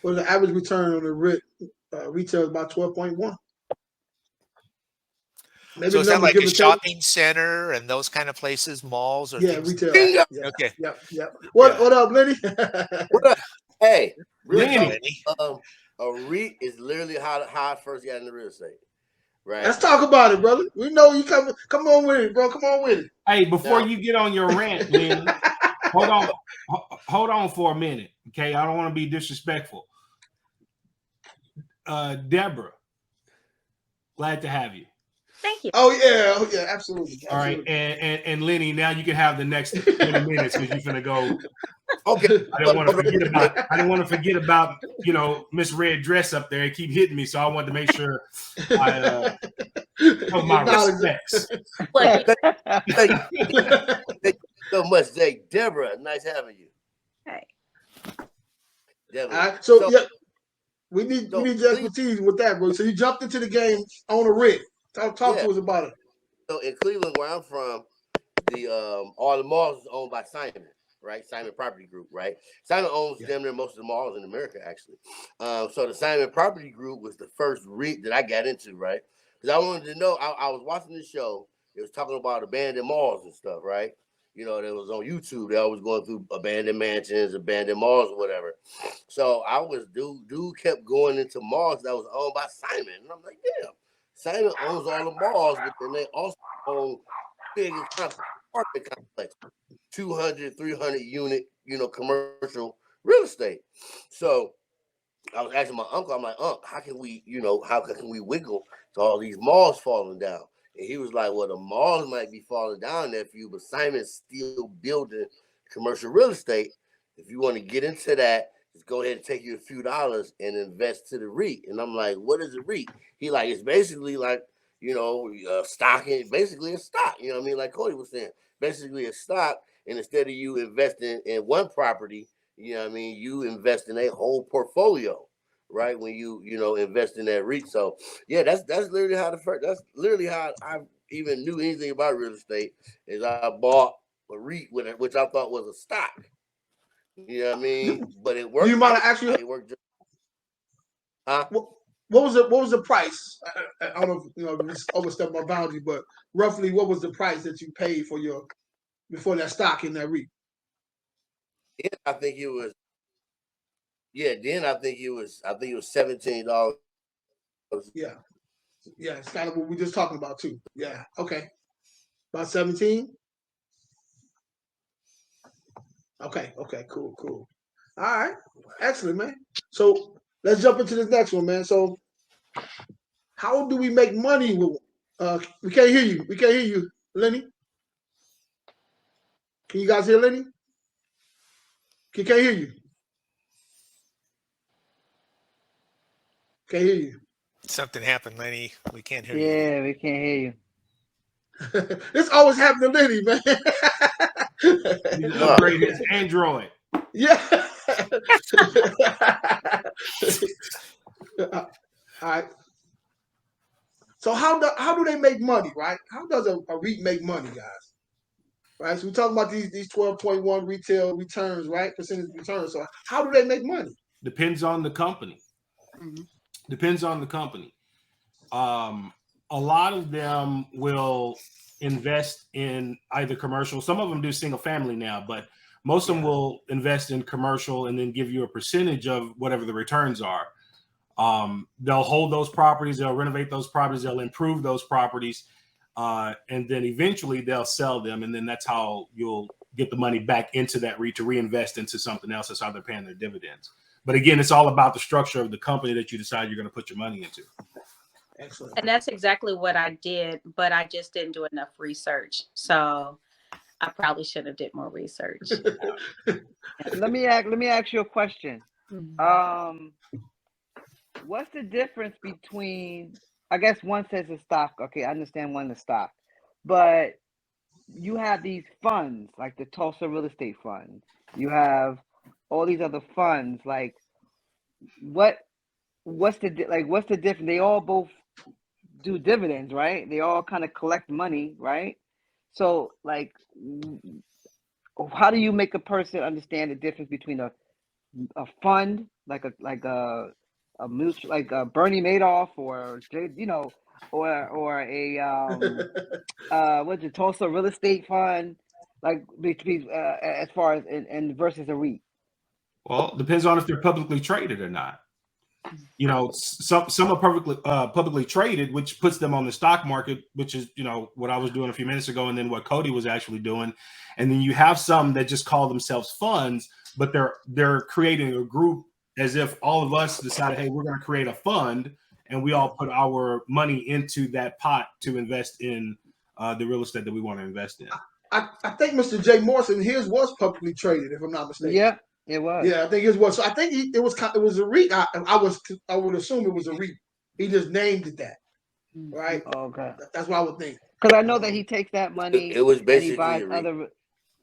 Well, the average return on the retail is about 12.1. Maybe So is that like a give or take. shopping center and those kind of places, malls, or Yeah, things? retail. Yeah. Okay. Yep. What up, Lenny? What up? Hey, real Lenny. talk, a REIT is literally how I first got into real estate. Right. Let's talk about it, brother. We know you come on with it, bro. Come on with it. Hey, before you get on your rant, Lenny, hold on for a minute. Okay, I don't want to be disrespectful. Debra, glad to have you. Thank you. Oh yeah, absolutely. All right, and Lenny, now you can have the next 20 minutes because you're gonna go Okay. I didn't want to forget about Miss Red Dress up there. It keep hitting me, so I wanted to make sure I show my respects. Thank you so much, Jay. Debra, nice having you. Hey. Debra. So yeah, we need your expertise with that, bro. So you jumped into the game on a REIT. Talk to us about it. So in Cleveland, where I'm from, all the malls is owned by Simon, right? Simon Property Group, right? Simon owns damn near most of the malls in America, actually. So the Simon Property Group was the first REIT that I got into, right? Because I wanted to know. I was watching this show. It was talking about abandoned malls and stuff, right? That was on YouTube. They always going through abandoned mansions, abandoned malls, or whatever. So I was dude kept going into malls that was owned by Simon, and I'm like, damn, Simon owns all the malls, but then they also own big apartment complex, 200, 300 unit, commercial real estate. So I was asking my uncle, I'm like, how can we wiggle to all these malls falling down? And he was like, well, the malls might be falling down there for you, but Simon's still building commercial real estate. If you want to get into that, just go ahead and take you a few dollars and invest to the REIT. And I'm like, what is a REIT? He like, it's basically like, stock, basically a stock, you know what I mean? Like Cody was saying, basically a stock. And instead of you investing in one property, you know what I mean, you invest in a whole portfolio, right? When you invest in that REIT. So yeah, that's literally how I even knew anything about real estate, is I bought a REIT with it, which I thought was a stock. You know what I mean? But it worked. You might have actually. It worked. Huh? What was the price? I don't know if this overstepped my boundary, but roughly, what was the price that you paid before that stock in that REIT? Then I think it was. Yeah, then I think it was $17. Yeah, it's kind of what we just talking about too. Yeah, okay, about 17. Okay, cool. All right, excellent, man. So let's jump into this next one, man. So how do we make money with? We can't hear you, Lenny. Can you guys hear Lenny? Can't hear you. Can't hear you. Something happened, Lenny. We can't hear you. Yeah, we can't hear you. This always happened to Lenny, man. He's upgrading his Android. Yeah. All right. So how do they make money, right? How does a REIT make money, guys? Right. So we're talking about these 12.1 retail returns, right? Percentage returns. So how do they make money? Depends on the company. Mm-hmm. Depends on the company. A lot of them will invest in either commercial. Some of them do single family now, but most of them will invest in commercial and then give you a percentage of whatever the returns are. They'll hold those properties, they'll renovate those properties, they'll improve those properties, and then eventually they'll sell them. And then that's how you'll get the money back into that REIT to reinvest into something else. That's how they're paying their dividends. But again, it's all about the structure of the company that you decide you're going to put your money into. Excellent. And that's exactly what I did, but I just didn't do enough research. So I probably should have did more research. Let me ask you a question. What's the difference between, I guess one says a stock. Okay, I understand one is stock. But you have these funds like the Tulsa Real Estate Fund. You have all these other funds. Like what's the difference? They all both do dividends, right? They all kind of collect money, right? So like, how do you make a person understand the difference between a fund like a mutual, like a Bernie Madoff or or a what's the Tulsa Real Estate Fund, like between as far as and versus a REIT? Well, it depends on if they're publicly traded or not. Some are publicly traded, which puts them on the stock market, which is, what I was doing a few minutes ago, and then what Cody was actually doing. And then you have some that just call themselves funds, but they're creating a group as if all of us decided, hey, we're going to create a fund, and we all put our money into that pot to invest in the real estate that we want to invest in. I think Mr. Jay Morrison, his was publicly traded, if I'm not mistaken. Yeah, it was. Yeah, I think his was. So I think it was a REIT. I would assume it was a REIT. He just named it that, right? Okay. That's what I would think. Because I know that he takes that money It was and he basically buys a REIT. other.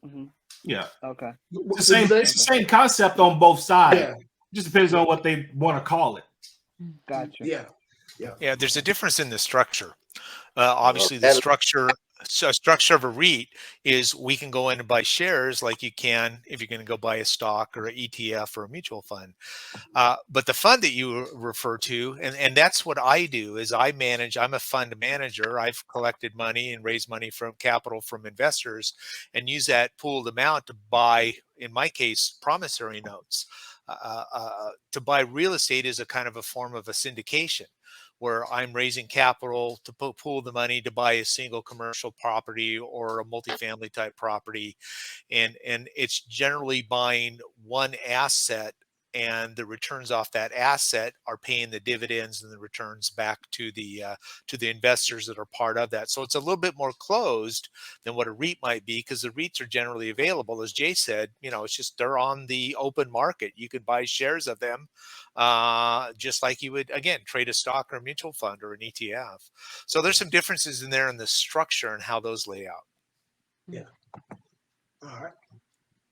Mhm. Yeah. Okay. It's the same concept on both sides. Yeah. Just depends on what they want to call it. Gotcha. Yeah. Yeah, there's a difference in the structure. Obviously, the structure of a REIT is we can go in and buy shares like you can if you're going to go buy a stock or an ETF or a mutual fund. But the fund that you refer to, and that's what I do, is I'm a fund manager. I've collected money and raised money from capital from investors and use that pooled amount to buy, in my case, promissory notes. To buy real estate is a kind of a form of a syndication, where I'm raising capital to pool the money to buy a single commercial property or a multifamily type property. And it's generally buying one asset, and the returns off that asset are paying the dividends and the returns back to the investors that are part of that. So it's a little bit more closed than what a REIT might be, because the REITs are generally available. As Jay said, it's just they're on the open market. You could buy shares of them just like you would, again, trade a stock or a mutual fund or an ETF. So there's some differences in there in the structure and how those lay out. Yeah. All right.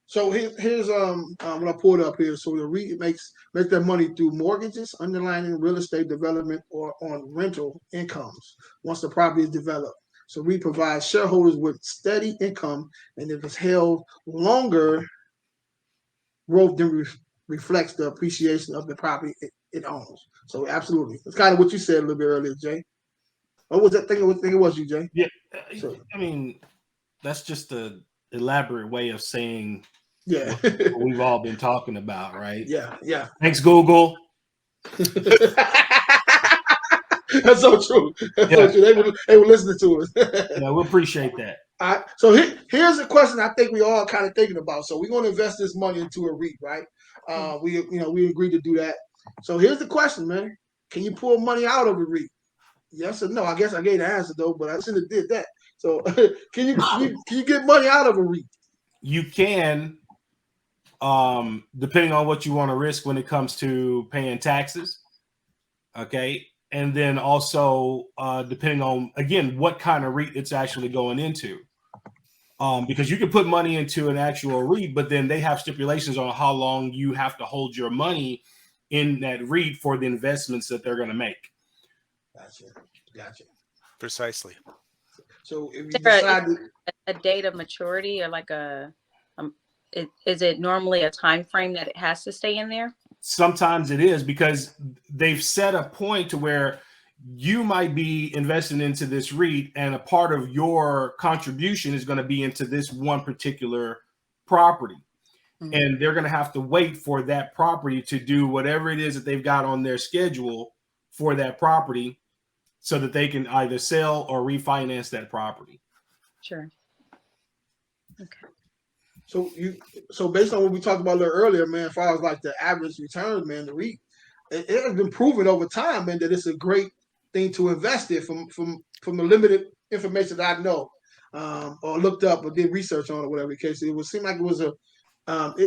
So here's what I pulled up here. So the REIT makes their money through mortgages, underlying real estate development, or on rental incomes once the property is developed. So REIT provides shareholders with steady income, and if it's held longer, growth then reflects the appreciation of the property it owns. So absolutely, it's kind of what you said a little bit earlier, Jay. What was that thing? I think it was you, Jay. Yeah, So, I mean, that's just the elaborate way of saying. Yeah, what we've all been talking about, right? Yeah. Thanks, Google. That's so true. So true. They were listening to us. Yeah, we appreciate that. All right. So here's a question I think we all kind of thinking about. So we're going to invest this money into a REIT, right? We agreed to do that. So here's the question, man. Can you pull money out of a REIT? Yes or no? I guess I gave the answer though, but I shouldn't have did that. So can you get money out of a REIT? You can. Depending on what you want to risk when it comes to paying taxes. Okay. And then also, depending on, again, what kind of REIT it's actually going into. Because you can put money into an actual REIT, but then they have stipulations on how long you have to hold your money in that REIT for the investments that they're going to make. Gotcha. Precisely. So if you decide a date of maturity, or like is it normally a time frame that it has to stay in there? Sometimes it is, because they've set a point to where you might be investing into this REIT, and a part of your contribution is going to be into this one particular property. Mm-hmm. And they're going to have to wait for that property to do whatever it is that they've got on their schedule for that property, so that they can either sell or refinance that property. Sure. Okay. So based on what we talked about a little earlier, man, as far as like the average return, man, the REIT, it has been proven over time, man, that it's a great thing to invest in from the limited information that I know, or looked up or did research on, or whatever the case. It would seem like it was it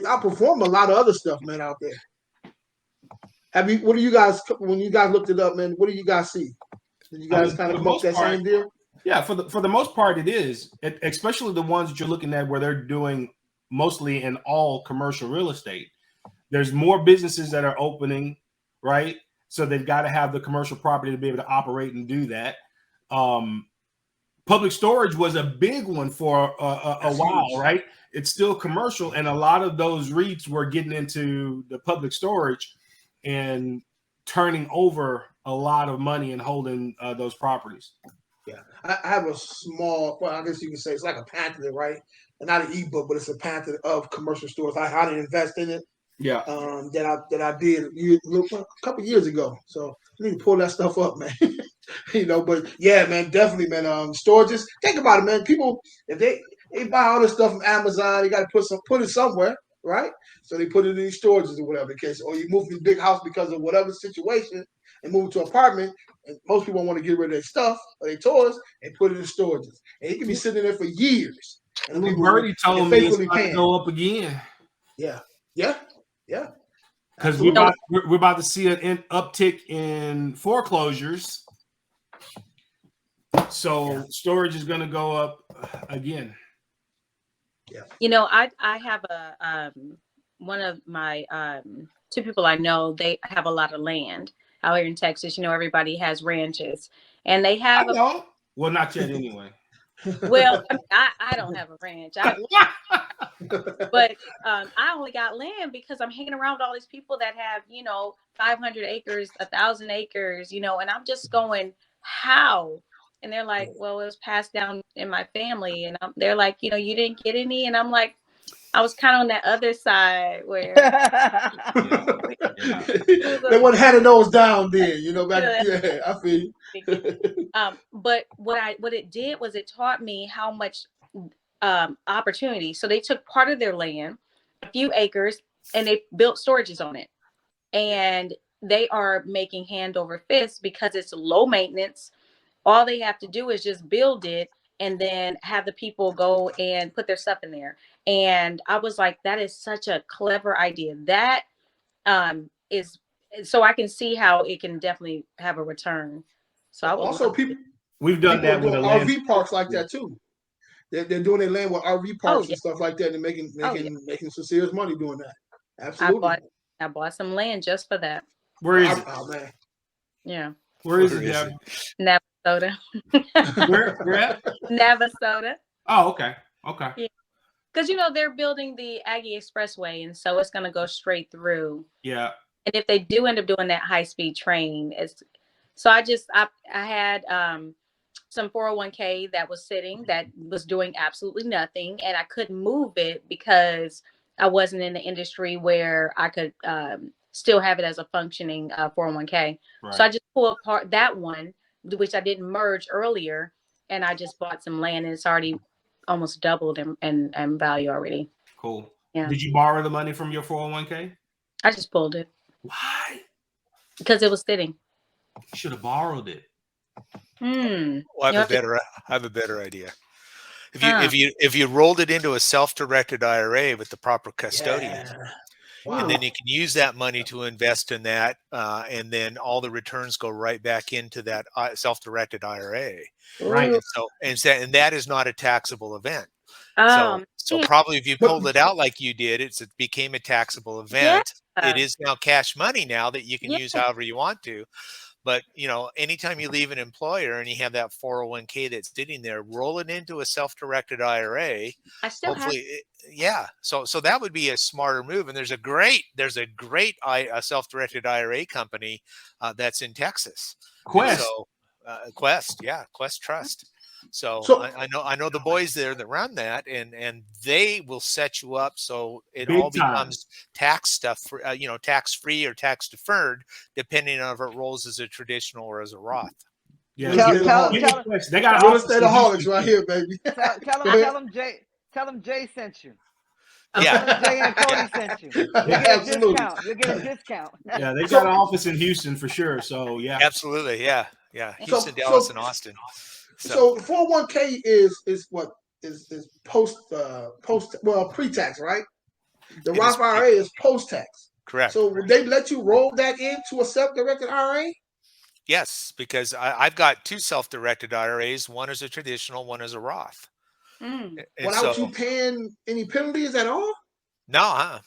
outperformed a lot of other stuff, man, out there. What do you guys, when you guys looked it up, man, what do you guys see? Did you guys kind of come up with that same deal? Yeah, for the most part, it is, especially the ones that you're looking at where they're doing mostly in all commercial real estate. There's more businesses that are opening, right? So they've got to have the commercial property to be able to operate and do that. Public storage was a big one for a while, right? It's still commercial, and a lot of those REITs were getting into the public storage and turning over a lot of money and holding those properties. Yeah, I have a small, well, I guess you can say it's like a pamphlet, right? And not an ebook, but it's a pamphlet of commercial stores. How to invest in it. Yeah. That I did a couple of years ago. So I need to pull that stuff up, man. But yeah, man, definitely, man. Storages. Think about it, man. People, if they buy all this stuff from Amazon, they got to put it somewhere, right? So they put it in these storages or whatever the case. Or you move to a big house because of whatever situation, and move to an apartment. And most people want to get rid of their stuff or their toys and put it in storages. And it can be sitting there for years. And people Birdie told me it's faithfully about to paying. go up again. Yeah. Because Absolutely. we're about to see an uptick in foreclosures. So storage is going to go up again. Yeah. You know, I have a one of my two people I know, they have a lot of land out here in Texas. You know, everybody has ranches, and they have well, not yet anyway. well, I don't have a ranch. But I only got land because I'm hanging around with all these people that have, 500 acres, 1,000 acres, and I'm just going, how? And they're like, well, it was passed down in my family. And they're like, you didn't get any. And I'm like, I was kind of on that other side where they wouldn't have those down then, back. Yeah, I feel you. But what it did was it taught me how much opportunity. So they took part of their land, a few acres, and they built storages on it. And they are making hand over fist because it's low maintenance. All they have to do is just build it and then have the people go and put their stuff in there. And I was like, that is such a clever idea. That is so I can see how it can definitely have a return. So I would also we've done that with RV parks like that too. They're doing their land with RV parks and stuff like that, and making some serious money doing that. Absolutely. I bought some land just for that. Where is it? Oh man. Yeah. Where is it, Deb? Navasota. Where at? Navasota. Oh, okay. Okay. Yeah. Because they're building the Aggie Expressway, and so it's going to go straight through. Yeah. And if they do end up doing that high-speed train, I had some 401k that was sitting that was doing absolutely nothing, and I couldn't move it because I wasn't in the industry where I could still have it as a functioning 401k. Right. So I just pulled apart that one, which I didn't merge earlier, and I just bought some land, and it's already almost doubled in value already. Cool. Yeah. Did you borrow the money from your 401k? I just pulled it. Why? Because it was sitting. You should have borrowed it. Well, I have a better idea. If you rolled it into a self-directed IRA with the proper custodian, and then you can use that money to invest in that, and then all the returns go right back into that self-directed IRA. Right. And that is not a taxable event. So Yeah. probably if you pulled it out like you did, it became a taxable event. Yeah. It is now cash money now that you can use however you want to. But, anytime you leave an employer and you have that 401k that's sitting there, roll it into a self-directed IRA. So that would be a smarter move. And there's a great self-directed IRA company that's in Texas. Quest. Quest Trust. So I know the boys there that run that, and they will set you up so it all becomes tax stuff, tax free or tax deferred, depending on if it rolls as a traditional or as a Roth. Yeah, they got real estate aholics right here, baby. Tell them Jay sent you. Yeah, Jay and Cody sent you. You'll get a discount. Yeah, they got an office in Houston for sure. So yeah, absolutely, yeah. Houston, Dallas, and Austin. So 401k is what is post pre-tax, right? The Roth IRA is post-tax. Correct. So would they let you roll that into a self-directed IRA? Yes, because I've got two self-directed IRAs. One is a traditional, one is a Roth. Without you paying any penalties at all? No.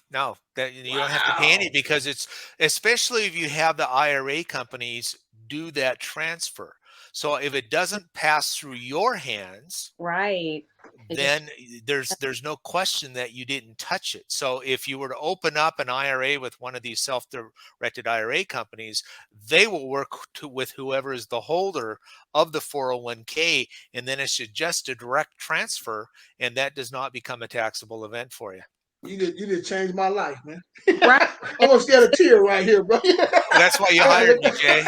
That you don't have to pay any, because it's, especially if you have the IRA companies do that transfer. So if it doesn't pass through your hands, right, then there's no question that you didn't touch it. So if you were to open up an IRA with one of these self-directed IRA companies, they will work with whoever is the holder of the 401k, and then it's just a direct transfer, and that does not become a taxable event for you. You did change my life, man. Right. Almost got a tear right here, bro. That's why you hired me, Jay.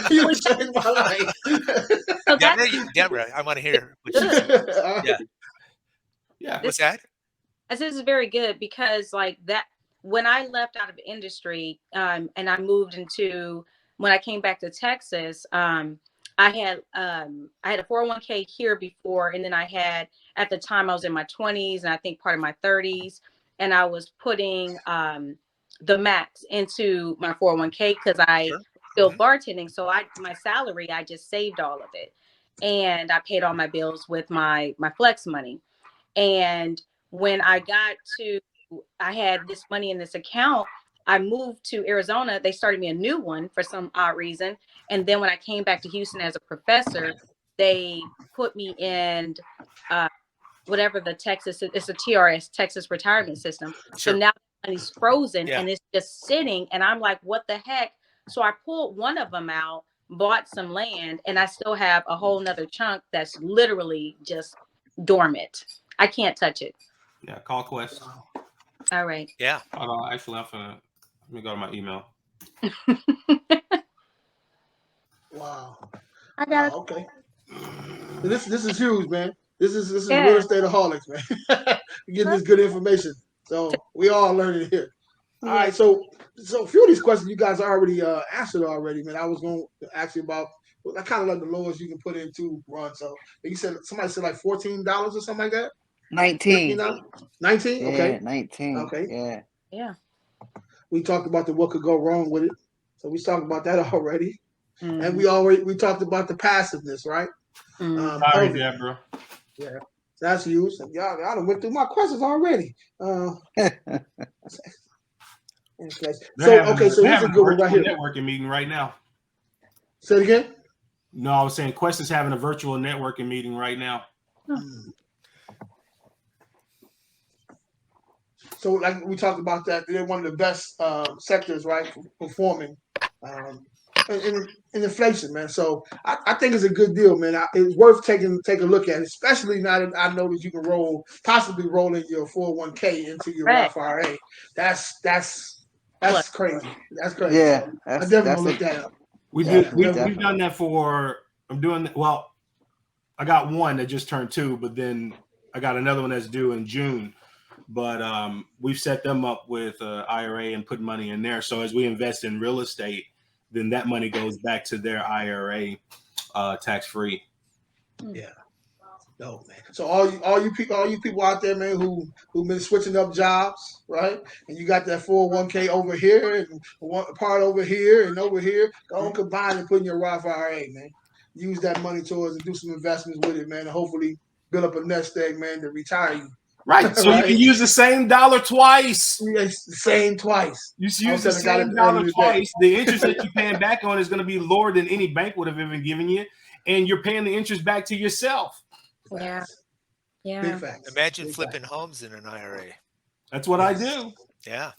You changed my life. Debra, I want to hear what you said. Yeah. What's that? This is very good, because like that, when I left out of industry, and I moved when I came back to Texas, I had a 401k here before, and then I had, at the time I was in my 20s and I think part of my 30s, and I was putting the max into my 401k because I still bartending. So my salary, I just saved all of it, and I paid all my bills with my flex money. And when I had this money in this account, I moved to Arizona. They started me a new one for some odd reason. And then when I came back to Houston as a professor, they put me in whatever the Texas, it's a TRS, Texas retirement system. Sure. So now money's frozen Yeah. and it's just sitting. And I'm like, what the heck? So I pulled one of them out, bought some land, and I still have a whole nother chunk that's literally just dormant. I can't touch it. Yeah, call Quest. All right. Yeah. Actually, let me go to my email. Wow. I got it. Okay. This is huge, man. This is Yeah. real estate aholics, man. Getting this good information. So we all learning here. All right. So a few of these questions you guys already answered already, man. I was going to ask you about. I kind of like the lowest you can put into run. So you said somebody said like $14 or something like that. 19. 19. Yeah, Okay. 19. Okay. Yeah. Yeah. We talked about what could go wrong with it. So we talked about that already. Mm-hmm. And we talked about the passiveness, right? Mm-hmm. Sorry, Deborah. Yeah, that's huge. Y'all done went through my questions already. So here's a good one right here. Networking meeting right now. Say it again. No, I was saying Quest is having a virtual networking meeting right now. So, like we talked about that, they're one of the best sectors, right, for performing in inflation, man. So I think it's a good deal, man. It's worth taking a look at, especially now that I know that you can possibly roll in your 401k into your Roth IRA. That's crazy. That's crazy. Yeah, so I definitely look that up. We've done that for. I'm doing well. I got one that just turned 2, but then I got another one that's due in June. But we've set them up with IRA and put money in there. So as we invest in real estate, then that money goes back to their IRA tax free. Yeah. No, man. So all you people out there, man, who've been switching up jobs, right? And you got that 401k over here and one part over here and over here. Go and combine and put in your Roth IRA, man. Use that money towards and do some investments with it, man, and hopefully build up a nest egg, man, to retire you. Right. So right? You can use the same dollar twice. Yes, the same twice. You use the same dollar twice. The interest that you're paying back on is going to be lower than any bank would have even given you. And you're paying the interest back to yourself. Yeah. Yeah. Big facts. Imagine flipping homes in an IRA. That's what I do. Yeah.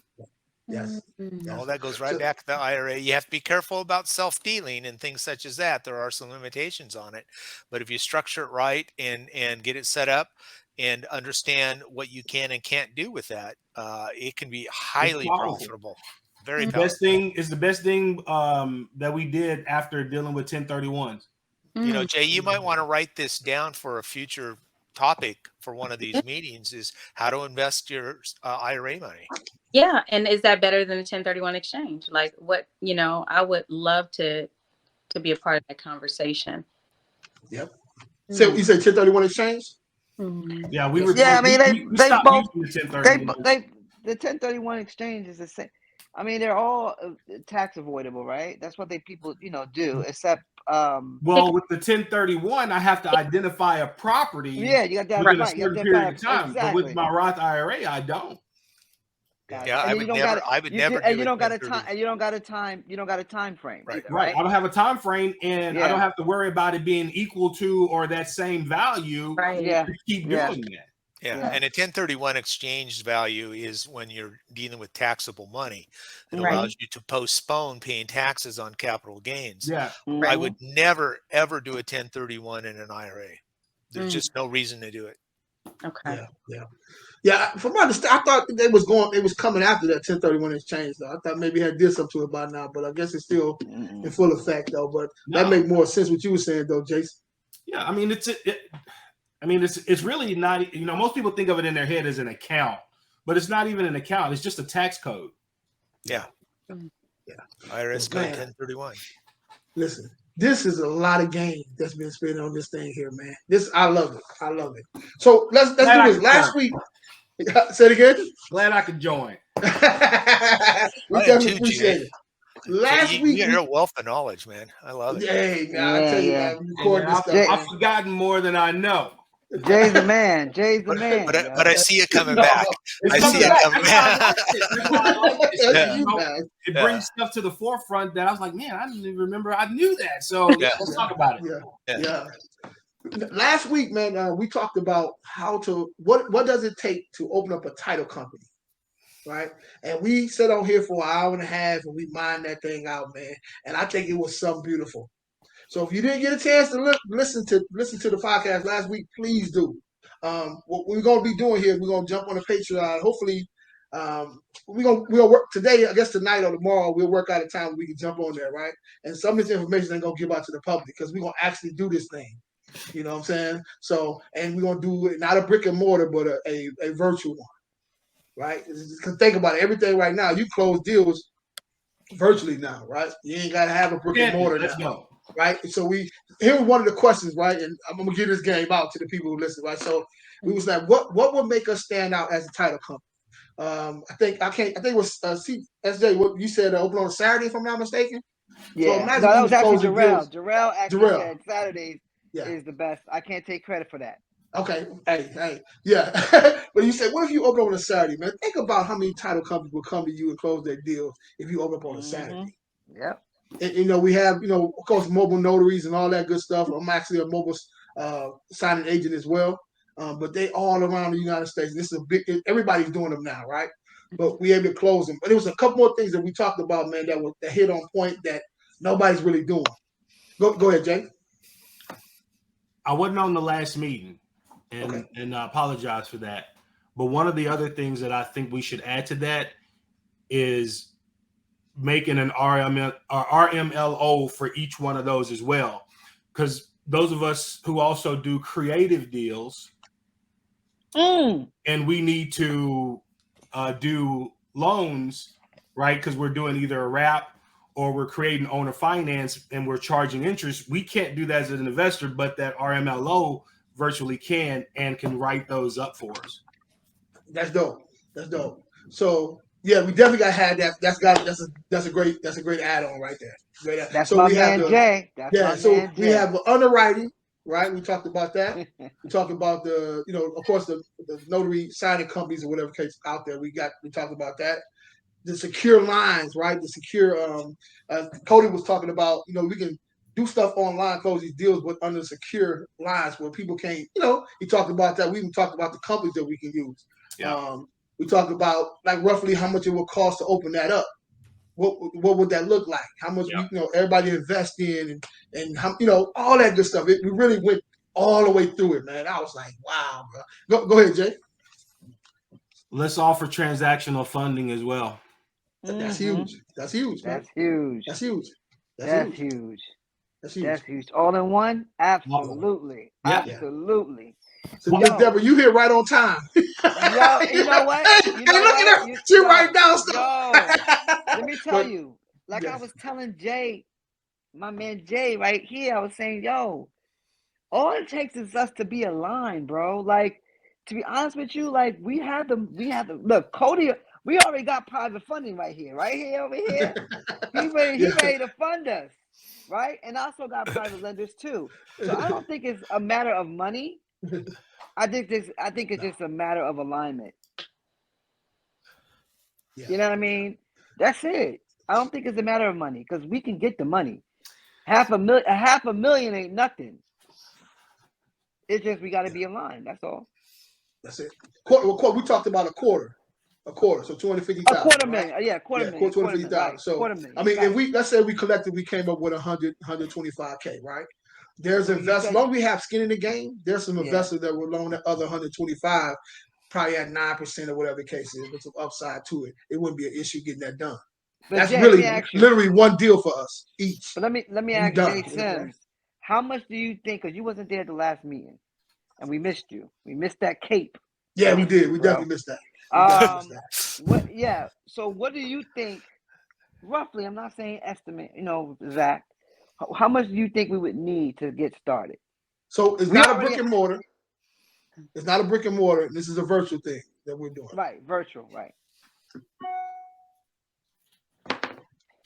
Yes. All that goes right back to the IRA. You have to be careful about self-dealing and things such as that. There are some limitations on it. But if you structure it right and get it set up and understand what you can and can't do with that, it can be highly profitable. Very powerful. The best thing that we did after dealing with 1031s. You know, Jay, you might want to write this down for a future topic for one of these meetings, is how to invest your IRA money. Yeah. And is that better than a 1031 exchange? Like what, I would love to be a part of that conversation. Yep. So you said 1031 exchange? Yeah, we were. Yeah, I mean, they both. The 1031 exchange is the same. I mean, they're all tax avoidable, right? That's what people, do. Except, well, with the 1031, I have to identify a property. Yeah, you got that within right. a certain period of time. Exactly. But with my Roth IRA, I don't. Yeah, I would never. And you don't got a time. And you don't got a time frame. Right. Either, right. I don't have a time frame, and I don't have to worry about it being equal to or that same value. Right. Yeah. To keep doing that. Yeah. And a 1031 exchange value is when you're dealing with taxable money. It allows you to postpone paying taxes on capital gains. Yeah. I would never, ever do a 1031 in an IRA. There's just no reason to do it. Okay. Yeah. From my understanding, I thought it was coming after that 1031 exchange, though. I thought maybe it had did something to it by now, but I guess it's still in full effect, though. But that make more sense what you were saying, though, Jason. Yeah, I mean, it's really not. Most people think of it in their head as an account, but it's not even an account. It's just a tax code. Yeah. IRS code 1031. Listen, This is a lot of game that's been spent on this thing here, man. I love it. I love it. So let's do this. Last week, say it again. Glad I could join. We definitely appreciate it. Last week, you're a wealth of knowledge, man. I love it. Hey, man, I tell you, man, we record this stuff. I've forgotten more than I know. Jay's the man. Jay's the man. But I see it coming back. I see it coming back. It brings stuff to the forefront that I was like, man, I didn't even remember I knew that. So let's talk about it. Yeah. Last week, man, we talked about what does it take to open up a title company, right? And we sat on here for an hour and a half and we mined that thing out, man. And I think it was something beautiful. So if you didn't get a chance to listen to the podcast last week, please do. What we're gonna be doing here, we're gonna jump on the Patreon. Hopefully, we'll work today. I guess tonight or tomorrow we'll work out a time where we can jump on there, right? And some of this information ain't gonna give out to the public because we're gonna actually do this thing. You know what I'm saying? So, and we're gonna do it not a brick and mortar, but a virtual one, right? Because think about it, everything right now, you close deals virtually now, right? You ain't gotta have a brick and mortar now. Go. Right, so here was one of the questions, right, and I'm gonna give this game out to the people who listen, right. So we was like, what would make us stand out as a title company? I think it was SJ. What you said, open on a Saturday, if I'm not mistaken. Yeah, so that was actually Jerell. Jerell actually said Saturdays yeah. is the best. I can't take credit for that. Okay, hey, yeah. But you said, what if you open up on a Saturday, man? Think about how many title companies will come to you and close their deals if you open up on a Saturday. Yep. And, we have, of course, mobile notaries and all that good stuff. I'm actually a mobile signing agent as well. But they all around the United States. This is everybody's doing them now, right? But we able to close them. But there was a couple more things that we talked about, man, that hit on point that nobody's really doing. Go ahead, Jay. I wasn't on the last meeting, and I apologize for that. But one of the other things that I think we should add to that is making an RMLO for each one of those as well. Because those of us who also do creative deals and we need to do loans, right? Because we're doing either a wrap or we're creating owner finance and we're charging interest. We can't do that as an investor, but that RMLO virtually can and can write those up for us. That's dope. So yeah, we definitely got to have that. That's a great add-on right there. Great. That's so my we man have Jay. We have underwriting, right? We talked about that. We talked about the, of course, the notary signing companies or whatever case out there. We talked about that. The secure lines, right? The secure. Cody was talking about, we can do stuff online, close these deals, but under secure lines where people can't. He talked about that. We even talked about the companies that we can use. Yeah. We talked about like roughly how much it would cost to open that up. What would that look like? How much everybody invest in and how, all that good stuff. We really went all the way through it, man. I was like, wow, bro. Go ahead, Jay. Let's offer transactional funding as well. That's huge. That's huge, man. That's huge. That's huge. All in one? Absolutely. Yeah. Absolutely. So, Debra, you here right on time. Yo, you know what? Look at her. She right down stuff. Let me tell you, like I was telling Jay, my man Jay right here, I was saying, yo, all it takes is us to be aligned, bro. Like, to be honest with you, like we have the look, Cody, we already got private funding right here over here. He ready to fund us, right? And also got private lenders too. So I don't think it's a matter of money. I think it's just a matter of alignment. Yeah. You know what I mean? That's it. I don't think it's a matter of money because we can get the money. $500,000 ain't nothing. It's just we got to be aligned. That's all. That's it. We talked about a quarter. So $250,000. A quarter million. Right? Yeah, quarter million. $250,000. Right. So I mean, if let's say we collectively came up with $125K, right? There's investors. As long as we have skin in the game, there's some investors that will loan that other 125, probably at 9% or whatever the case is, with some upside to it. It wouldn't be an issue getting that done. But that's Jay, literally one deal for us each. But let me ask Jay Sims, how much do you think? Because you wasn't there at the last meeting, and we missed you. We missed that cape. Yeah, we did. We definitely missed that. So what do you think? Roughly, I'm not saying estimate. Zach. How much do you think we would need to get started? So it's We not a already brick and mortar. It's not a brick and mortar. This is a virtual thing that we're doing. right, virtual, right.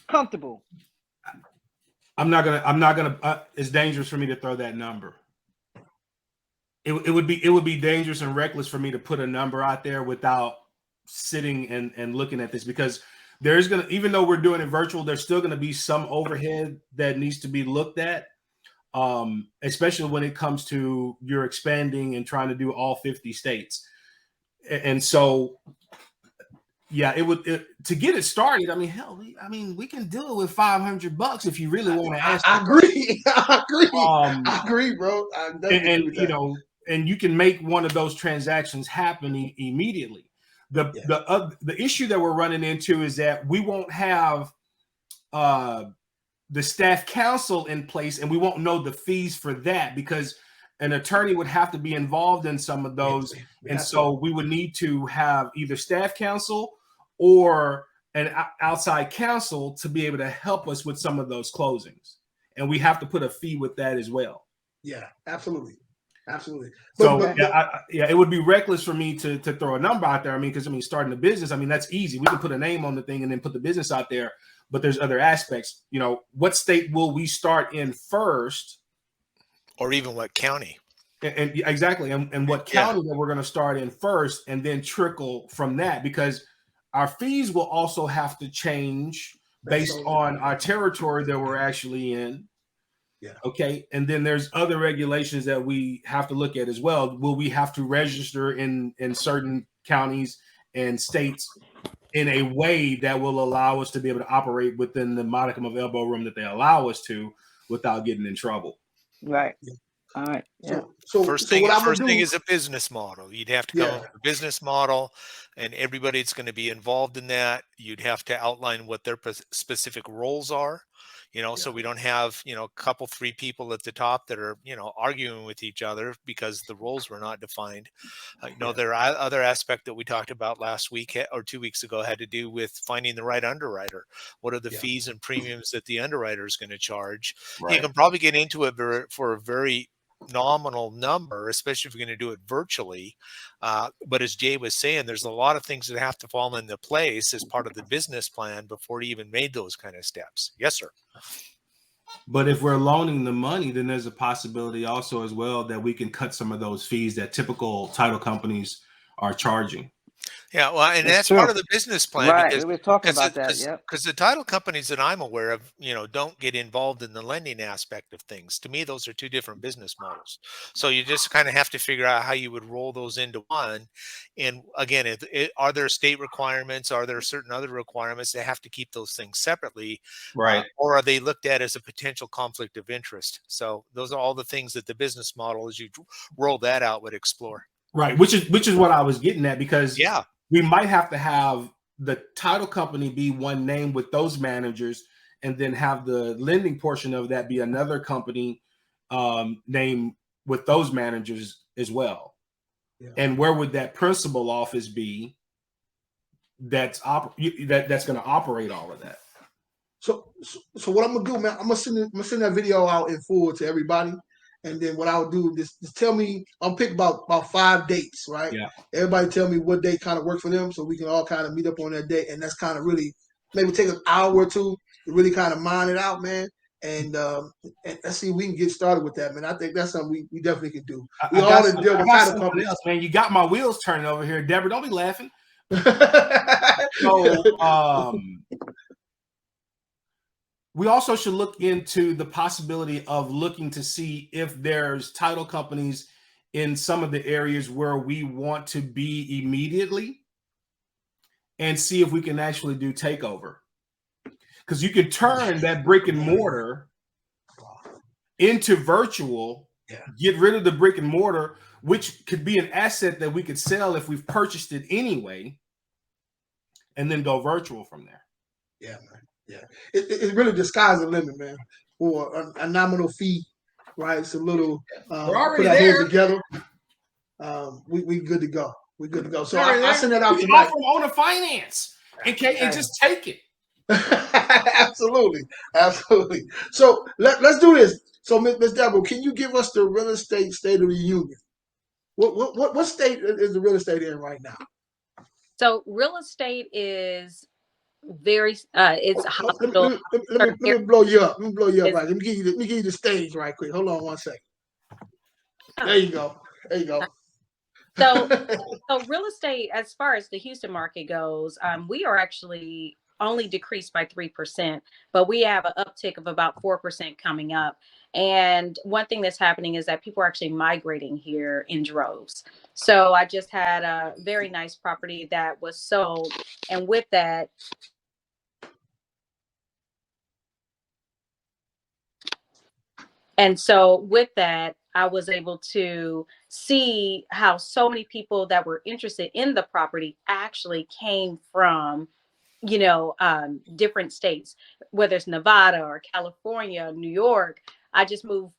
Comfortable. I'm not gonna. It's dangerous for me to throw that number. It would be dangerous and reckless for me to put a number out there without sitting and looking at this, because there's gonna, even though we're doing it virtual, there's still gonna be some overhead that needs to be looked at, especially when it comes to you're expanding and trying to do all 50 states, and so. Yeah, to get it started. I mean, hell, we can do it with $500 if you really want to ask. I agree. I agree, bro. And you know, and you can make one of those transactions happen immediately. The issue that we're running into is that we won't have the staff counsel in place, and we won't know the fees for that, because an attorney would have to be involved in some of those, and so we would need to have either staff counsel or an outside counsel to be able to help us with some of those closings, and we have to put a fee with that as well. Yeah, absolutely. It would be reckless for me to throw a number out there. I mean, because starting a business, that's easy. We can put a name on the thing and then put the business out there, but there's other aspects. You know, what state will we start in first, or even what county? And exactly, and what county that we're going to start in first, and then trickle from that, because our fees will also have to change based on our territory that we're actually in. Yeah. Okay. And then there's other regulations that we have to look at as well. Will we have to register in certain counties and states in a way that will allow us to be able to operate within the modicum of elbow room that they allow us to without getting in trouble? Right. Yeah. All right. Yeah. So first thing is a business model. You'd have to come up with a business model, and everybody that's going to be involved in that, you'd have to outline what their specific roles are. So we don't have, a couple, 3 people at the top that are, arguing with each other because the roles were not defined. There are other aspect that we talked about last week or 2 weeks ago had to do with finding the right underwriter. What are the fees and premiums that the underwriter is going to charge? Right. You can probably get into it for a very nominal number, especially if you're going to do it virtually. But as Jay was saying, there's a lot of things that have to fall into place as part of the business plan before you even made those kind of steps. Yes, sir. But if we're loaning the money, then there's a possibility also as well that we can cut some of those fees that typical title companies are charging. Yeah, well, and that's part of the business plan. Right, we were talking about that. Because the title companies that I'm aware of, don't get involved in the lending aspect of things. To me, those are 2 different business models. So you just kind of have to figure out how you would roll those into one. And again, are there state requirements? Are there certain other requirements? They have to keep those things separately, right? Or are they looked at as a potential conflict of interest? So those are all the things that the business model, as you roll that out, would explore. Right, which is what I was getting at, because we might have to have the title company be one name with those managers, and then have the lending portion of that be another company name with those managers as well. Yeah. And where would that principal office be that's going to operate all of that? So what I'm gonna do, man, I'm gonna send that video out in full to everybody. And then what I'll do is just tell me, I'll pick about 5 dates, right? Yeah. Everybody tell me what day kind of work for them, so we can all kind of meet up on that date. And that's kind of really maybe take an hour or 2 to really kind of mine it out, man. And let's see if we can get started with that, man. I think that's something we definitely can do. We all deal with title companies. Else, man. You got my wheels turning over here, Debra. Don't be laughing. So we also should look into the possibility of looking to see if there's title companies in some of the areas where we want to be immediately, and see if we can actually do takeover. Because you can turn that brick and mortar into virtual, get rid of the brick and mortar, which could be an asset that we could sell if we've purchased it anyway, and then go virtual from there. Yeah, man. Yeah, it really the sky's the limit, man. For a nominal fee, right? It's a little we're already put our there. heads together. We good to go. We good to go. So I send that out we tonight. offer owner finance, and just take it. Absolutely. So let's do this. So Miss Debra, can you give us the real estate state of the union? What state is the real estate in right now? So real estate is very it's a Let hospital. me blow you up. Let me blow you up. It's, Right. Let me give you the stage right quick. Hold on one second. There you go. There you go. so so real estate, as far as the Houston market goes, we are actually only decreased by 3%, but we have an uptick of about 4% coming up. And one thing that's happening is that people are actually migrating here in droves. So I just had a very nice property that was sold, and with that, I was able to see how so many people that were interested in the property actually came from, different states, whether it's Nevada or California, New York. I just moved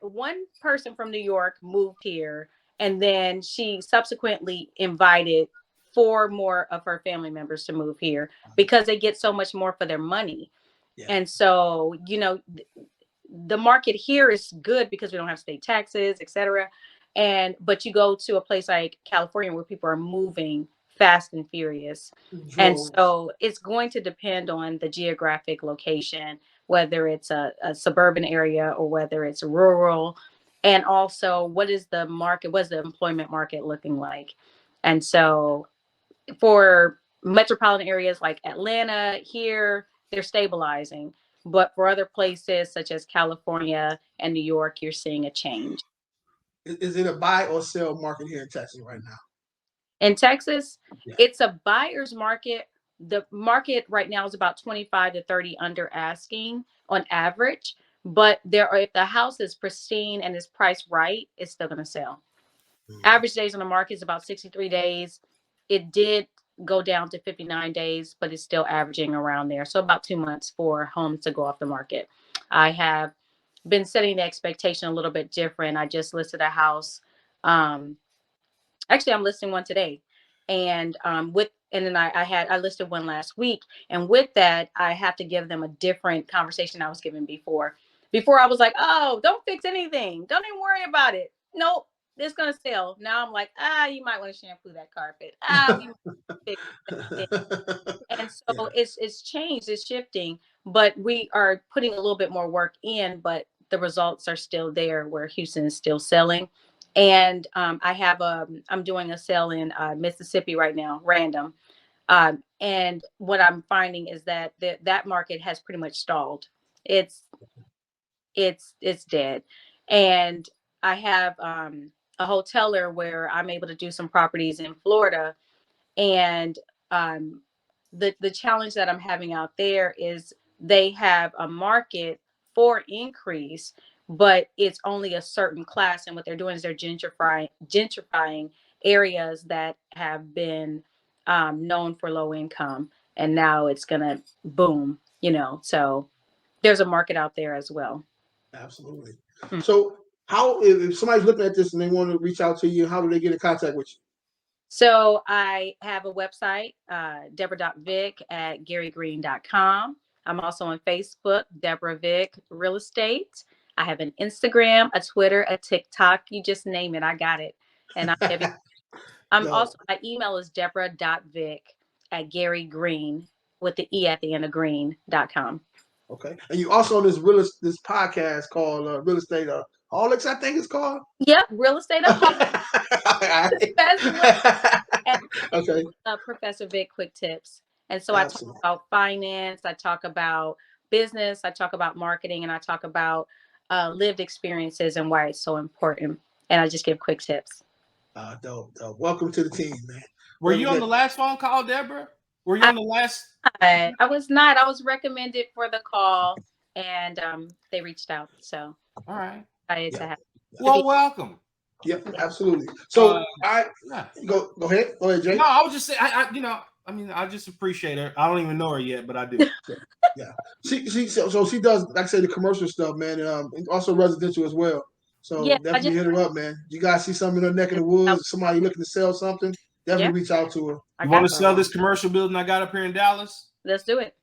one person from New York moved here, and then she subsequently invited 4 more of her family members to move here because they get so much more for their money. Yeah. And so, the market here is good because we don't have state taxes, et cetera. But you go to a place like California where people are moving fast and furious. And so it's going to depend on the geographic location, whether it's a suburban area or whether it's rural. And also, what is the market? What's the employment market looking like? And so for metropolitan areas like Atlanta here, they're stabilizing. But for other places such as California and New York, you're seeing a change. Is it a buy or sell market here in Texas right now? In Texas, it's a buyer's market. The market right now is about 25 to 30 under asking on average. But if the house is pristine and is priced right, it's still going to sell. Average days on the market is about 63 days. It did go down to 59 days, but it's still averaging around there. So about 2 months for homes to go off the market. I have been setting the expectation a little bit different. I just listed a house. Actually, I'm listing one today. And then I listed one last week. And with that, I have to give them a different conversation I was given before. Before I was like, oh, don't fix anything. Don't even worry about it. Nope. It's gonna sell. Now I'm like, you might want to shampoo that carpet. You might fix that. And so it's changed, it's shifting, but we are putting a little bit more work in, but the results are still there where Houston is still selling. And I'm doing a sale in Mississippi right now, random. And what I'm finding is that that market has pretty much stalled. It's dead. And I have a hoteler where I'm able to do some properties in Florida. And the challenge that I'm having out there is they have a market for increase, but it's only a certain class. And what they're doing is they're gentrifying areas that have been known for low income. And now it's going to boom, so there's a market out there as well. Absolutely. So how, if somebody's looking at this and they want to reach out to you, how do they get in contact with you? So I have a website, Debra.Vick at GaryGreen.com. I'm also on Facebook, Debra Vick Real Estate. I have an Instagram, a Twitter, a TikTok. You just name it, I got it. And also, my email is Debra.Vick at GaryGreen with the E at the end of green.com. Okay. And you also on this podcast called Real Estate Holics, I think it's called. Yep, Real Estate Holics. Okay. Professor Vick Quick Tips. And so I talk about finance, I talk about business, I talk about marketing, and I talk about lived experiences and why it's so important. And I just give quick tips. Dope. Welcome to the team, man. Were you on the last phone call, Debra? Were you on the last? I was not. I was recommended for the call, and they reached out. So, all right. Well, welcome. Yep, absolutely. So, go ahead. Go ahead, Jay. No, I was just saying, I just appreciate her. I don't even know her yet, but I do. Yeah. She does, like I say, the commercial stuff, man, and also residential as well. So definitely hit her up, man. You guys see something in her neck of the woods, somebody looking to sell something, definitely reach out to her. You want to sell this commercial building I got up here in Dallas? Let's do it.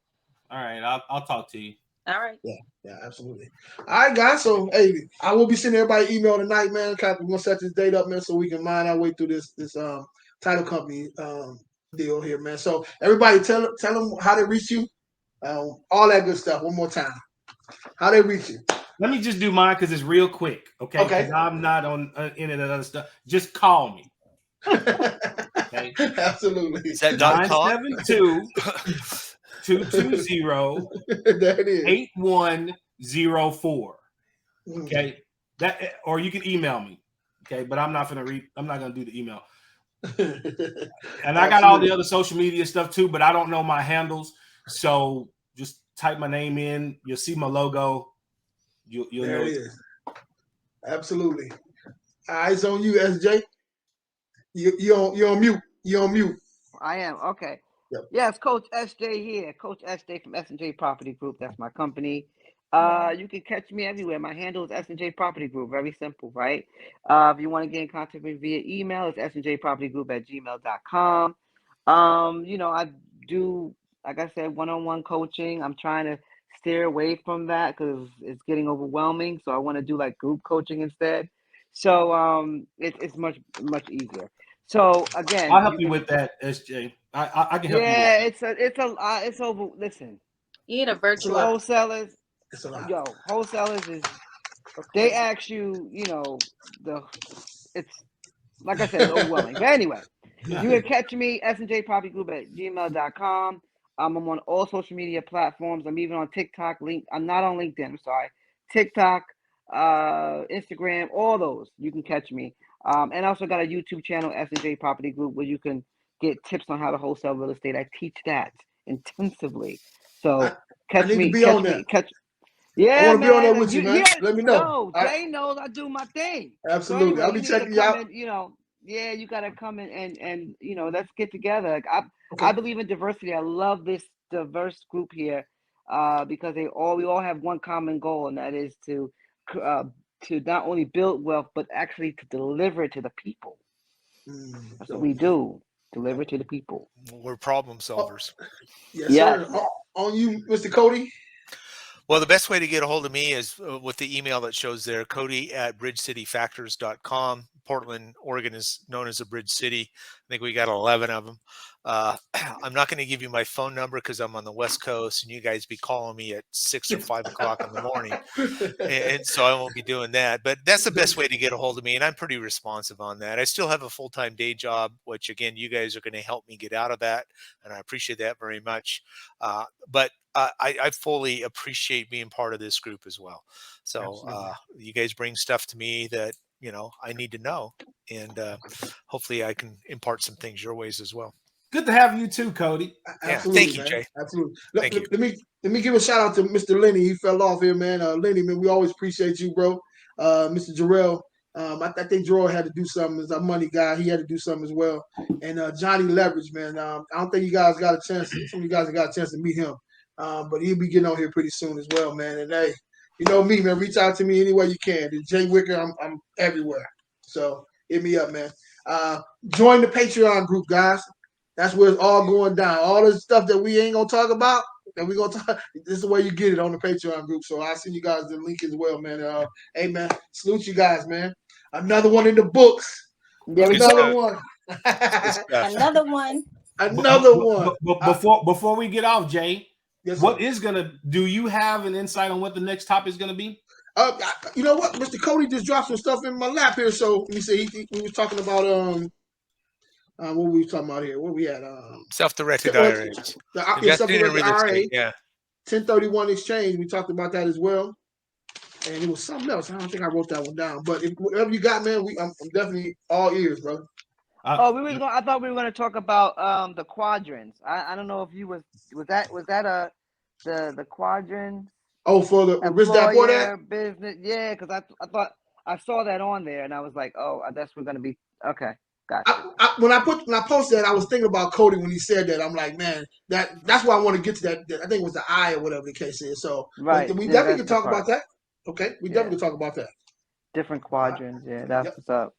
All right, I'll talk to you. All right. Yeah, absolutely. All right, guys. So, hey, I will be sending everybody email tonight, man. We're gonna set this date up, man, so we can mine our way through this title company deal here, man. So, everybody, tell them how they reach you, all that good stuff. One more time, how they reach you. Let me just do mine because it's real quick, okay? Okay. Because I'm not on any of that other stuff. Just call me. Okay. Absolutely. Is that .com? 972-220 There it is. 8104. Mm. Okay. That, or you can email me. Okay, but I'm not gonna do the email. And I got all the other social media stuff too, but I don't know my handles. So just type my name in. You'll see my logo. You'll There know it is. Absolutely. Eyes on you, SJ. You're on mute. You're on mute. I am. Okay. Yep. Yes, Coach SJ here. Coach SJ from SNJ Property Group. That's my company. You can catch me everywhere. My handle is SNJ Property Group. Very simple, right? If you want to get in contact with me via email, it's snjpropertygroup@gmail.com. I do, like I said, one-on-one coaching. I'm trying to steer away from that because it's getting overwhelming. So I want to do like group coaching instead. So it's much easier. So again, I'll help you with that, SJ. I can help you. Yeah, it's over. Listen, You need a It's a virtual. lot. wholesalers, It's a lot. wholesalers is they ask you, it's like I said, it's overwhelming. But anyway, you can catch me snjpropertygroup@gmail.com. I'm on all social media platforms. I'm even on TikTok. I'm not on LinkedIn. I'm sorry. TikTok, Instagram, all those. You can catch me. And I also got a YouTube channel, SNJ Property Group, where you can get tips on how to wholesale real estate. I teach that intensively. So I need to be on there. Yeah, I want to be on there man. with you, man. Let me know. Jay knows I do my thing. Absolutely. So anyway, I'll be checking you out. You gotta come in and let's get together. Like Okay. I believe in diversity. I love this diverse group here, because we all have one common goal, and that is to not only build wealth but actually to deliver it to the people. That's what we do. Deliver it to the people. We're problem solvers. Yes, sir. On you, Mr. Cody. Well, the best way to get a hold of me is with the email that shows there, Cody@bridgecityfactors.com. Portland, Oregon is known as a bridge city. I think we got 11 of them. I'm not going to give you my phone number because I'm on the West Coast and you guys be calling me at 6 or 5 o'clock in the morning. And so I won't be doing that. But that's the best way to get a hold of me. And I'm pretty responsive on that. I still have a full-time day job, which, again, you guys are going to help me get out of that. And I appreciate that very much. But I fully appreciate being part of this group as well. So you guys bring stuff to me that, I need to know. And hopefully I can impart some things your ways as well. Good to have you too, Cody. Absolutely, thank you, Jay. Absolutely. Thank you. Let me give a shout out to Mr. Lenny. He fell off here, man. Lenny, man, we always appreciate you, bro. Mr. Jerell. I think Jerell had to do something as our money guy. He had to do something as well. And Johnny Leverage, man. I don't think you guys got a chance. Some of you guys have got a chance to meet him. But he'll be getting on here pretty soon as well, man. And hey, you know me, man. Reach out to me any way you can. And Jay Wicker, I'm everywhere. So hit me up, man. Join the Patreon group, guys. That's where it's all going down. All this stuff that we ain't gonna talk about, that we gonna talk. This is the way you get it on the Patreon group. So I'll send you guys the link as well, man. Hey, man, salute you guys, man. Another one in the books. Another one. Another one. Another one. Before we get off, Jay, yes, do you have an insight on what the next topic is going to be? You know what? Mr. Cody just dropped some stuff in my lap here. So let me see. We was talking about what were we talking about here? What we had? Self-directed IRAs. Self-directed IRA. Yeah. 1031 exchange. We talked about that as well. And it was something else. I don't think I wrote that one down. But whatever you got, man, I'm definitely all ears, brother. I thought we were going to talk about the quadrants. I don't know if you was that the quadrants. Oh, for the Rich Dad Poor Dad business, yeah. Because I thought I saw that on there, and I was like, oh, that's we're going to be okay. Gotcha. When I posted that, I was thinking about Cody when he said that. I'm like, man, that's why I want to get to that. I think it was the I or whatever the case is. So right, we definitely can talk about that. Okay, we definitely can talk about that. Different quadrants, that's what's up.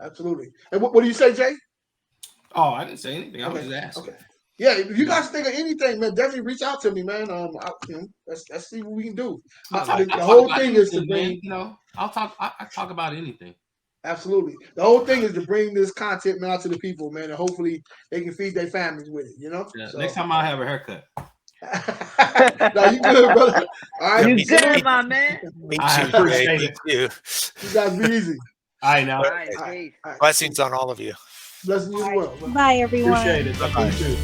Absolutely. And what do you say, Jay? Oh, I didn't say anything. I was just asking. Okay. Yeah, if you guys think of anything, man, definitely reach out to me, man. Let's see what we can do. The whole thing is to bring, I talk about anything. Absolutely. The whole thing is to bring this content, man, out to the people, man, and hopefully they can feed their families with it, Yeah, so. Next time I have a haircut. No, you good, brother. All right. You good, my man. Me I too, appreciate Jay. it. Me too. You guys be easy. All right, now. All right, peace. All right. Blessings on all of you. Blessing you as well. Bye, everyone. Appreciate it. Bye-bye. You too.